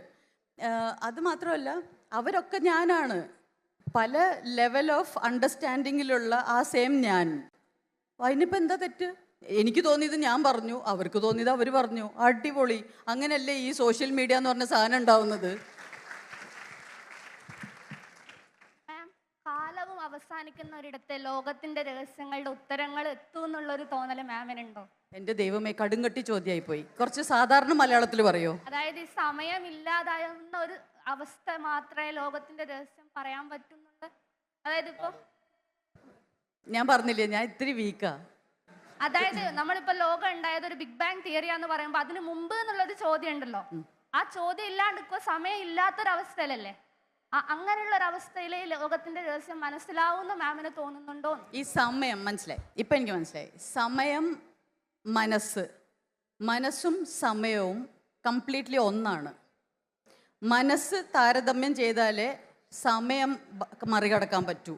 അത് മാത്രമല്ല, അവരൊക്കെ ഞാനാണ്, പല ലെവൽ ഓഫ് അണ്ടർസ്റ്റാൻഡിങ്ങിലുള്ള ആ സെയിം ഞാൻ. അതിനിപ്പോൾ എന്താ തെറ്റ്? എനിക്ക് തോന്നിയത് ഞാൻ പറഞ്ഞു, അവർക്ക് തോന്നിയത് അവർ പറഞ്ഞു, അടിപൊളി. അങ്ങനെയല്ലേ ഈ സോഷ്യൽ മീഡിയ എന്ന് പറഞ്ഞ സാധനം ഉണ്ടാവുന്നത്. കാലവും അവസാനിക്കുന്ന ഒരിടത്ത് ലോകത്തിന്റെ രഹസ്യങ്ങളുടെ ഉത്തരങ്ങൾ എത്തും എന്നുള്ളൊരു തോന്നൽ മാമിനുണ്ടോ? എൻ്റെ ദൈവമേ, കടുങ്കട്ടി ചോദ്യമായി പോയി. കുറച്ച് സാധാരണ മലയാളത്തിൽ പറയോ? അതായത് ഈ സമയമില്ലാതാവുന്ന ഒരു അവസ്ഥ മാത്രമേ ലോകത്തിന്റെ രഹസ്യം പറയാൻ പറ്റുന്നുള്ളൂ. അതായത് ഇപ്പൊ ഞാൻ പറഞ്ഞില്ലേ, ഞാൻ ഇത്തിരി വീക്കാ. അതായത് നമ്മളിപ്പോ ലോകം ഉണ്ടായത് ഒരു ബിഗ് ബാങ് തിയറിയാന്ന് പറയുമ്പോ അതിന് മുമ്പ് എന്നുള്ളൊരു ചോദ്യം ഉണ്ടല്ലോ. ആ ചോദ്യം ഇല്ലാണ്ട് ഇപ്പൊ സമയം ഇല്ലാത്തൊരവസ്ഥയിലല്ലേ? അങ്ങനെയുള്ള ഒരു അവസ്ഥയിലെ ലോകത്തിന്റെ രഹസ്യം മനസ്സിലാവുന്ന മാമിന് തോന്നുന്നുണ്ടോ? ഈ സമയം മനസ്സിലായി, ഇപ്പൊ എനിക്ക് മനസ്സിലായി. സമയം, മനസ്സും സമയവും കംപ്ലീറ്റ്ലി ഒന്നാണ്. മനസ്സ് താരതമ്യം ചെയ്താലേ സമയം മറികടക്കാൻ പറ്റൂ.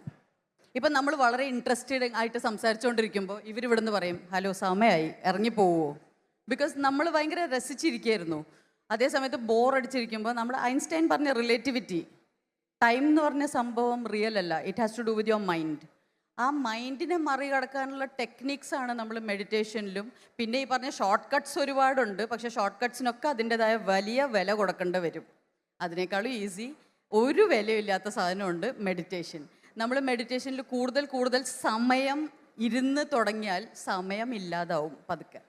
ഇപ്പം നമ്മൾ വളരെ ഇൻട്രസ്റ്റഡ് ആയിട്ട് സംസാരിച്ചുകൊണ്ടിരിക്കുമ്പോൾ ഇവരിവിടുന്ന് പറയും, ഹലോ സമയമായി, ഇറങ്ങിപ്പോവോ? ബിക്കോസ് നമ്മൾ ഭയങ്കര രസിച്ചിരിക്കുകയായിരുന്നു. അതേസമയത്ത് ബോറടിച്ചിരിക്കുമ്പോൾ നമ്മൾ ഐൻസ്റ്റൈൻ പറഞ്ഞ റിലേറ്റിവിറ്റി, ടൈം എന്ന് പറഞ്ഞ സംഭവം റിയൽ അല്ല, it has to do with your mind. ആ മൈൻഡിനെ മറികടക്കാനുള്ള ടെക്നിക്സാണ് നമ്മൾ മെഡിറ്റേഷനിലും, പിന്നെ ഈ പറഞ്ഞ ഷോർട്ട് കട്ട്സ് ഒരുപാടുണ്ട്. പക്ഷേ ഷോർട്ട് കട്ട്സിനൊക്കെ അതിൻ്റെതായ വലിയ വില കൊടുക്കേണ്ടി വരും. അതിനേക്കാളും ഈസി, ഒരു വിലയില്ലാത്ത സാധനമുണ്ട് മെഡിറ്റേഷൻ. നമ്മൾ മെഡിറ്റേഷനിൽ കൂടുതൽ സമയം ഇരുന്ന് തുടങ്ങിയാൽ സമയം ഇല്ലാതാവും പതുക്കെ.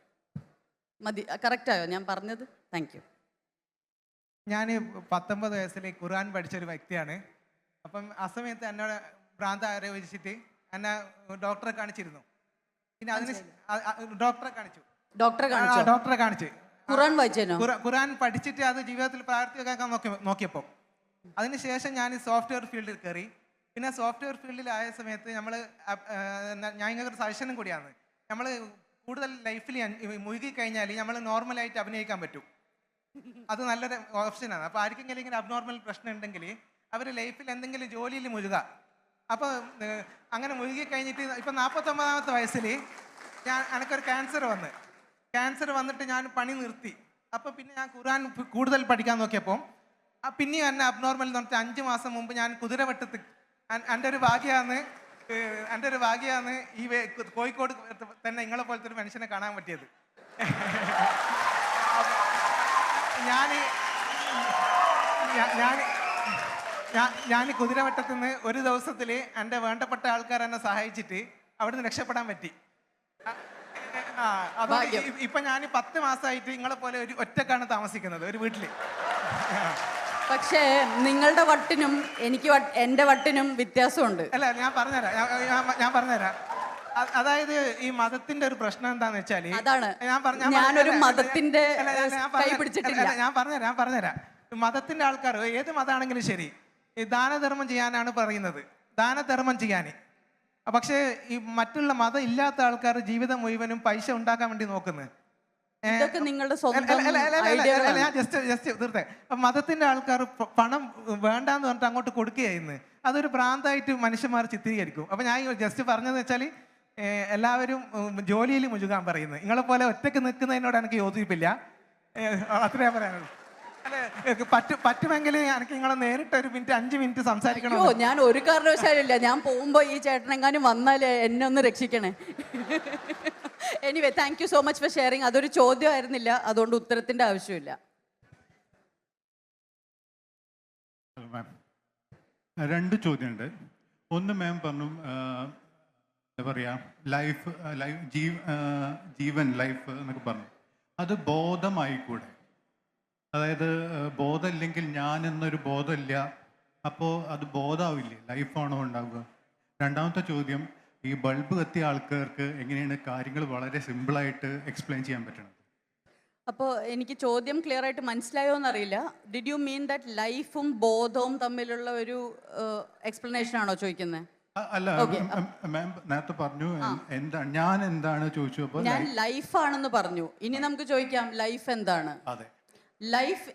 മതി, കറക്റ്റായോ ഞാൻ പറഞ്ഞത്? Thank you. ഞാൻ 19 വയസ്സിൽ ഖുർആൻ പഠിച്ചൊരു വ്യക്തിയാണ്. അപ്പം ആ സമയത്ത് എന്നോട് ഭ്രാന്ത് ആരോപിച്ചിട്ട് എന്നെ ഡോക്ടറെ കാണിച്ചിരുന്നു. പിന്നെ അതിന് ഡോക്ടറെ കാണിച്ചു ഖുർആൻ വായിച്ചേനോ? ഖുർആൻ പഠിച്ചിട്ട് അത് ജീവിതത്തിൽ പ്രാവർത്തികമാക്കാൻ നോക്കിയപ്പോൾ അതിനുശേഷം ഞാൻ സോഫ്റ്റ്വെയർ ഫീൽഡിൽ കയറി. പിന്നെ സോഫ്റ്റ്വെയർ ഫീൽഡിലായ സമയത്ത് ഞാൻ ഇങ്ങനെ ഒരു സജഷനും കൂടിയാണ്, നമ്മൾ കൂടുതൽ ലൈഫിൽ മുഴുകി കഴിഞ്ഞാൽ നമ്മൾ നോർമലായിട്ട് അഭിനയിക്കാൻ പറ്റും. അത് നല്ലൊരു ഓപ്ഷനാണ്. അപ്പോൾ ആർക്കെങ്കിലും ഇങ്ങനെ അബ്നോർമൽ പ്രശ്നം ഉണ്ടെങ്കിൽ അവർ ലൈഫിൽ എന്തെങ്കിലും ജോലിയിൽ മുഴുക. അപ്പോൾ അങ്ങനെ മുഴുകി കഴിഞ്ഞിട്ട് ഇപ്പം 49ാമത്തെ വയസ്സിൽ എനിക്കൊരു ക്യാൻസർ വന്നിട്ട് ഞാൻ പണി നിർത്തി. അപ്പോൾ പിന്നെ ഞാൻ ഖുർആൻ കൂടുതൽ പഠിക്കാൻ നോക്കിയപ്പോൾ പിന്നെയും എന്നെ അബ്നോർമൽ എന്ന് പറഞ്ഞിട്ട് 5 മാസം മുമ്പ് ഞാൻ കുതിരവട്ടത്ത് എൻ്റെ ഒരു ഭാഗ്യമാണ് ഈ കോഴിക്കോട് തന്നെ നിങ്ങളെ പോലത്തെ ഒരു മനുഷ്യനെ കാണാൻ പറ്റിയത്. ഞാൻ കുതിരവട്ടത്തു നിന്ന് ഒരു ദിവസത്തിൽ എൻ്റെ വേണ്ടപ്പെട്ട ആൾക്കാർ എന്നെ സഹായിച്ചിട്ട് അവിടുന്ന് രക്ഷപ്പെടാൻ പറ്റി. അതുകൊണ്ട് ഇപ്പൊ ഞാൻ 10 മാസമായിട്ട് നിങ്ങളെ പോലെ ഒരു ഒറ്റക്കാണ് താമസിക്കുന്നത് ഒരു വീട്ടില്. പക്ഷേ നിങ്ങളുടെ വട്ടിനും എൻ്റെ വട്ടിനും വ്യത്യാസമുണ്ട്. അല്ല, ഞാൻ പറഞ്ഞുതരാം. അതായത് ഈ മതത്തിന്റെ ഒരു പ്രശ്നം എന്താന്ന് വെച്ചാല് ഞാനൊരു മതത്തിന്റെ കൈ പിടിച്ചിട്ടില്ല. ഞാൻ പറഞ്ഞുതരാം. മതത്തിന്റെ ആൾക്കാർ ഏത് മതമാണെങ്കിലും ശരി ഈ ദാനധർമ്മം ചെയ്യാനാണ് പറയുന്നത്, ദാനധർമ്മം ചെയ്യാൻ. പക്ഷേ ഈ മറ്റുള്ള മതം ഇല്ലാത്ത ആൾക്കാർ ജീവിതം മുഴുവനും പൈസ ഉണ്ടാക്കാൻ വേണ്ടി നോക്കുന്നത്. ഞാൻ ജസ്റ്റ് തീർത്തേ. മതത്തിന്റെ ആൾക്കാർ പണം വേണ്ടാന്ന് പറഞ്ഞിട്ട് അങ്ങോട്ട് കൊടുക്കുകയായിരുന്നു. അതൊരു ഭ്രാന്തായിട്ട് മനുഷ്യന്മാർ ചിത്രീകരിക്കും. അപ്പൊ ഞാൻ ജസ്റ്റ് പറഞ്ഞതെന്ന് വെച്ചാൽ എല്ലാവരും ജോലിയിൽ മുഴുകാൻ പറയുന്നത്. നിങ്ങളെ പോലെ ഒറ്റയ്ക്ക് നിൽക്കുന്നതിനോട് എനിക്ക് യോജിപ്പില്ല. അത്രയാ പറയാനുള്ളൂ. അല്ലെ, പറ്റുമെങ്കിൽ എനിക്ക് നിങ്ങളെ നേരിട്ട് ഒരു 5 മിനിറ്റ് സംസാരിക്കണോ? ഞാൻ ഒരു കാരണവശാലില്ല. ഞാൻ പോകുമ്പോ ഈ ചേട്ടനെങ്ങാനും വന്നാലേ എന്നെ ഒന്ന് രക്ഷിക്കണേ. Anyway, thank you so much for sharing. അതൊരു ചോദ്യമായിരുന്നില്ല, അതുകൊണ്ട് ഉത്തരത്തിന്റെ ആവശ്യമില്ല. മാം, 2 ചോദ്യമുണ്ട്. ഒന്ന്, മാം പറഞ്ഞു എന്താ പറയുക, ജീവൻ ലൈഫ് എന്നൊക്കെ പറഞ്ഞു. അത് ബോധമായിക്കൂടെ? അതായത് ബോധമില്ലെങ്കിൽ ഞാൻ എന്നൊരു ബോധമില്ല, അപ്പോൾ അത് ബോധമാവില്ലേ? ലൈഫാണോ ഉണ്ടാവുക? രണ്ടാമത്തെ ചോദ്യം, ഈ ബൾബ് കത്തിയ ആൾക്കാർക്ക് എങ്ങനെയാണ് കാര്യങ്ങൾ വളരെ സിമ്പിളായിട്ട് എക്സ്പ്ലെയിൻ ചെയ്യാൻ പറ്റുന്നത്? അപ്പോൾ എനിക്ക് ചോദ്യം ക്ലിയർ ആയിട്ട് മനസ്സിലായോ എന്നറിയില്ല. ഡിഡ് യു മീൻ ദാറ്റ് ലൈഫും ബോധവും തമ്മിലുള്ള ഒരു എക്സ്പ്ലനേഷൻ ആണോ ചോദിക്കുന്നത്? അല്ല മാം, നേരത്തെ പറഞ്ഞു എന്താണ് ഞാൻ എന്താണ് ചോദിച്ചു. അപ്പോൾ ഞാൻ ലൈഫാണെന്ന് പറഞ്ഞു. ഇനി നമുക്ക് ചോദിക്കാം ലൈഫ് എന്താണ്. അതെ, ലൈഫ്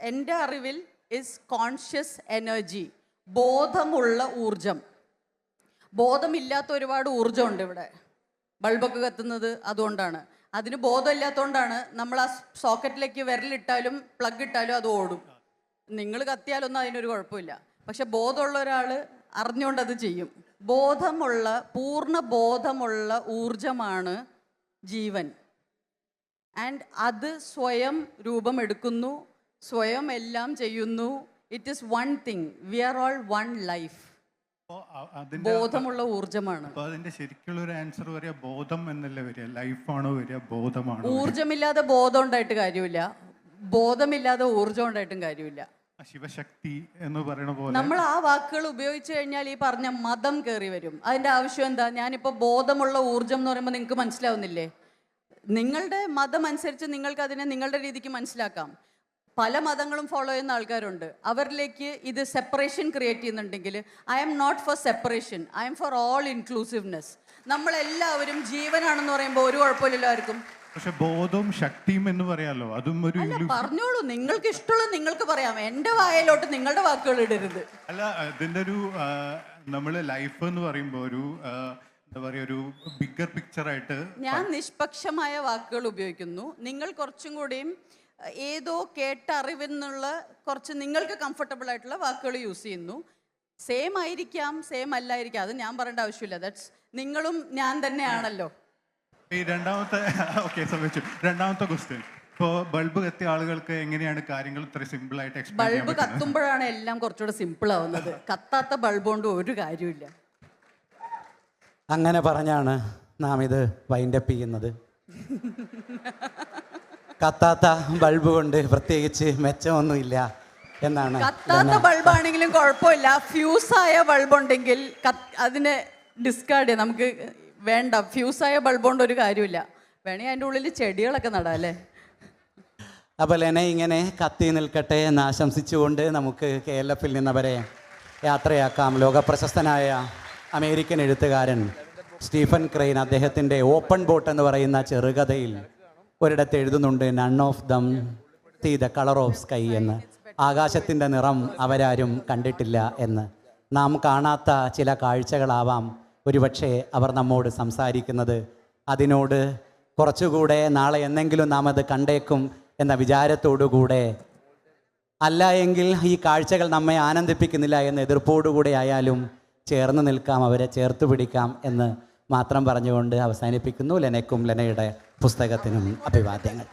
എൻ്റെ അറിവിൽ ഇസ് കോൺഷ്യസ് എനർജി, ബോധമുള്ള ഊർജം. ബോധമില്ലാത്ത ഒരുപാട് ഊർജമുണ്ട് ഇവിടെ. ബൾബൊക്കെ കത്തുന്നത് അതുകൊണ്ടാണ്. അതിന് ബോധമില്ലാത്തതുകൊണ്ടാണ് നമ്മൾ ആ സോക്കറ്റിലേക്ക് വിരലിട്ടാലും പ്ലഗ് ഇട്ടാലും അത് ഓടും. നിങ്ങൾ കത്തിയാലൊന്നും അതിനൊരു കുഴപ്പമില്ല. പക്ഷെ ബോധമുള്ള ഒരാൾ അറിഞ്ഞുകൊണ്ട് അത് ചെയ്യും. പൂർണ്ണ ബോധമുള്ള ഊർജമാണ് ജീവൻ. ആൻഡ് അത് സ്വയം രൂപമെടുക്കുന്നു, സ്വയം എല്ലാം ചെയ്യുന്നു. It is one thing. We are all one life. ബോധമുള്ള ഊർജമാണ്. അതിന്റെ ശരിക്കുള്ള ഒരു ആൻസർ വരിക ബോധം എന്നല്ലേ വരിക? ലൈഫാണോ വരിക, ബോധമാണോ? ഊർജമില്ലാതെ ബോധം ഉണ്ടായിട്ട് കാര്യമില്ല, ബോധമില്ലാതെ ഊർജം ഉണ്ടായിട്ടും കാര്യമില്ല. ശിവശക്തി എന്ന് പറയുന്ന പോലെ നമ്മൾ ആ വാക്കുകൾ ഉപയോഗിച്ചു കഴിഞ്ഞാൽ ഈ പറഞ്ഞ മതം കയറി വരും. അതിന്റെ ആവശ്യം എന്താ? ഞാനിപ്പോൾ ബോധമുള്ള ഊർജം എന്ന് പറയുമ്പോൾ നിങ്ങൾക്ക് മനസ്സിലാവുന്നില്ലേ? നിങ്ങളുടെ മതം അനുസരിച്ച് നിങ്ങൾക്ക് അതിനെ നിങ്ങളുടെ രീതിക്ക് മനസ്സിലാക്കാം. പല മതങ്ങളും ഫോളോ ചെയ്യുന്ന ആൾക്കാരുണ്ട്. അവരിലേക്ക് ഇത് സെപ്പറേഷൻ ക്രിയേറ്റ് ചെയ്യുന്നുണ്ടെങ്കിൽ I am not for separation, I am for all inclusiveness. നമ്മളെല്ലാവരും ജീവനാണെന്ന് പറയുമ്പോൾ ഒരു കുഴപ്പമില്ലല്ലോ ആർക്കും. പക്ഷെ ബോധവും ശക്തിയും എന്ന് പറയാലോ, അതും ഒരു പറഞ്ഞോളൂ, നിങ്ങൾക്ക് ഇഷ്ടമുള്ളത് നിങ്ങൾക്ക് പറയാം. എന്റെ വായലോട്ട് നിങ്ങളുടെ വാക്കുകൾ ഇടരുത്. അല്ല, ഇതിന്റെ ഒരു നമ്മള് ലൈഫ് എന്ന് പറയുമ്പോൾ ഒരു എന്താ പറയുക, ഒരു ബിഗർ പിക്ചറായിട്ട് ഞാൻ നിഷ്പക്ഷമായ വാക്കുകൾ ഉപയോഗിക്കുന്നു. നിങ്ങൾ കുറച്ചും കൂടിയും ഏതോ കേട്ട അറിവെന്നുള്ള കുറച്ച് നിങ്ങൾക്ക് കംഫർട്ടബിൾ ആയിട്ടുള്ള വാക്കുകൾ യൂസ് ചെയ്യുന്നു. സെയിം ആയിരിക്കാം, സെയിം അല്ലായിരിക്കാം, അത് ഞാൻ പറയേണ്ട ആവശ്യമില്ല. ദാറ്റ്സ് നിങ്ങളും ഞാൻ തന്നെയാണല്ലോ. ഈ രണ്ടാമത്തെ ക്വസ്റ്റ്യൻ, ഇപ്പോൾ ബൾബ് കത്തിയ ആളുകൾക്ക് എങ്ങനെയാണ് കാര്യങ്ങൾ ഇത്ര സിമ്പിൾ ആയിട്ട് എക്സ്പ്ലെയിൻ ചെയ്യാൻ ബൾബ് കത്തുമ്പോഴാണ് എല്ലാം കുറച്ചുകൂടെ സിമ്പിൾ ആവുന്നത്. കത്താത്ത ബൾബ് കൊണ്ട് ഒരു കാര്യമില്ല. അങ്ങനെ പറഞ്ഞാണ് നാം ഇത് വൈൻഡപ്പ് ചെയ്യുന്നത്. കത്താത്ത ബൾബ് കൊണ്ട് പ്രത്യേകിച്ച് മെച്ചമൊന്നുമില്ല എന്നാണ്. കത്താത്ത ബൾബാണെങ്കിലും കുഴപ്പമില്ല, ഫ്യൂസായ ബൾബ് ഉണ്ടെങ്കിൽ അതിനെ ഡിസ്കാർഡ് ചെയ്യാം. നമുക്ക് വേണ്ട, ഫ്യൂസായ ബൾബ് കൊണ്ട് ഒരു കാര്യമില്ല. വേണമെങ്കിൽ അതിൻ്റെ ഉള്ളിൽ ചെടികളൊക്കെ നടാം അല്ലേ? അപ്പോൾ ലെന ഇങ്ങനെ കത്തി നിൽക്കട്ടെ എന്ന് ആശംസിച്ചുകൊണ്ട് നമുക്ക് KLF നിന്നവരെ യാത്രയാക്കാം. ലോകപ്രശസ്തനായ അമേരിക്കൻ എഴുത്തുകാരൻ സ്റ്റീഫൻ ക്രെയിൻ അദ്ദേഹത്തിൻ്റെ ഓപ്പൺ ബോട്ട് എന്ന് പറയുന്ന ചെറുകഥയിൽ ഒരിടത്ത് എഴുതുന്നുണ്ട്, none of them see the colour of sky എന്ന്, ആകാശത്തിൻ്റെ നിറം അവരാരും കണ്ടിട്ടില്ല എന്ന്. നാം കാണാത്ത ചില കാഴ്ചകളാവാം ഒരുപക്ഷെ അവർ നമ്മോട് സംസാരിക്കുന്നത്. അതിനോട് കുറച്ചുകൂടെ നാളെ എന്നെങ്കിലും നാം അത് കണ്ടേക്കും എന്ന വിചാരത്തോടുകൂടെ, അല്ല എങ്കിൽ ഈ കാഴ്ചകൾ നമ്മെ ആനന്ദിപ്പിക്കുന്നില്ല എന്ന എതിർപ്പോടുകൂടെ ആയാലും ചേർന്ന് നിൽക്കാം, അവരെ ചേർത്ത് പിടിക്കാം എന്ന് മാത്രം പറഞ്ഞുകൊണ്ട് അവസാനിപ്പിക്കുന്നു. ലെനയ്ക്കും ലെനയുടെ പുസ്തകത്തിനും അഭിവാദ്യങ്ങൾ.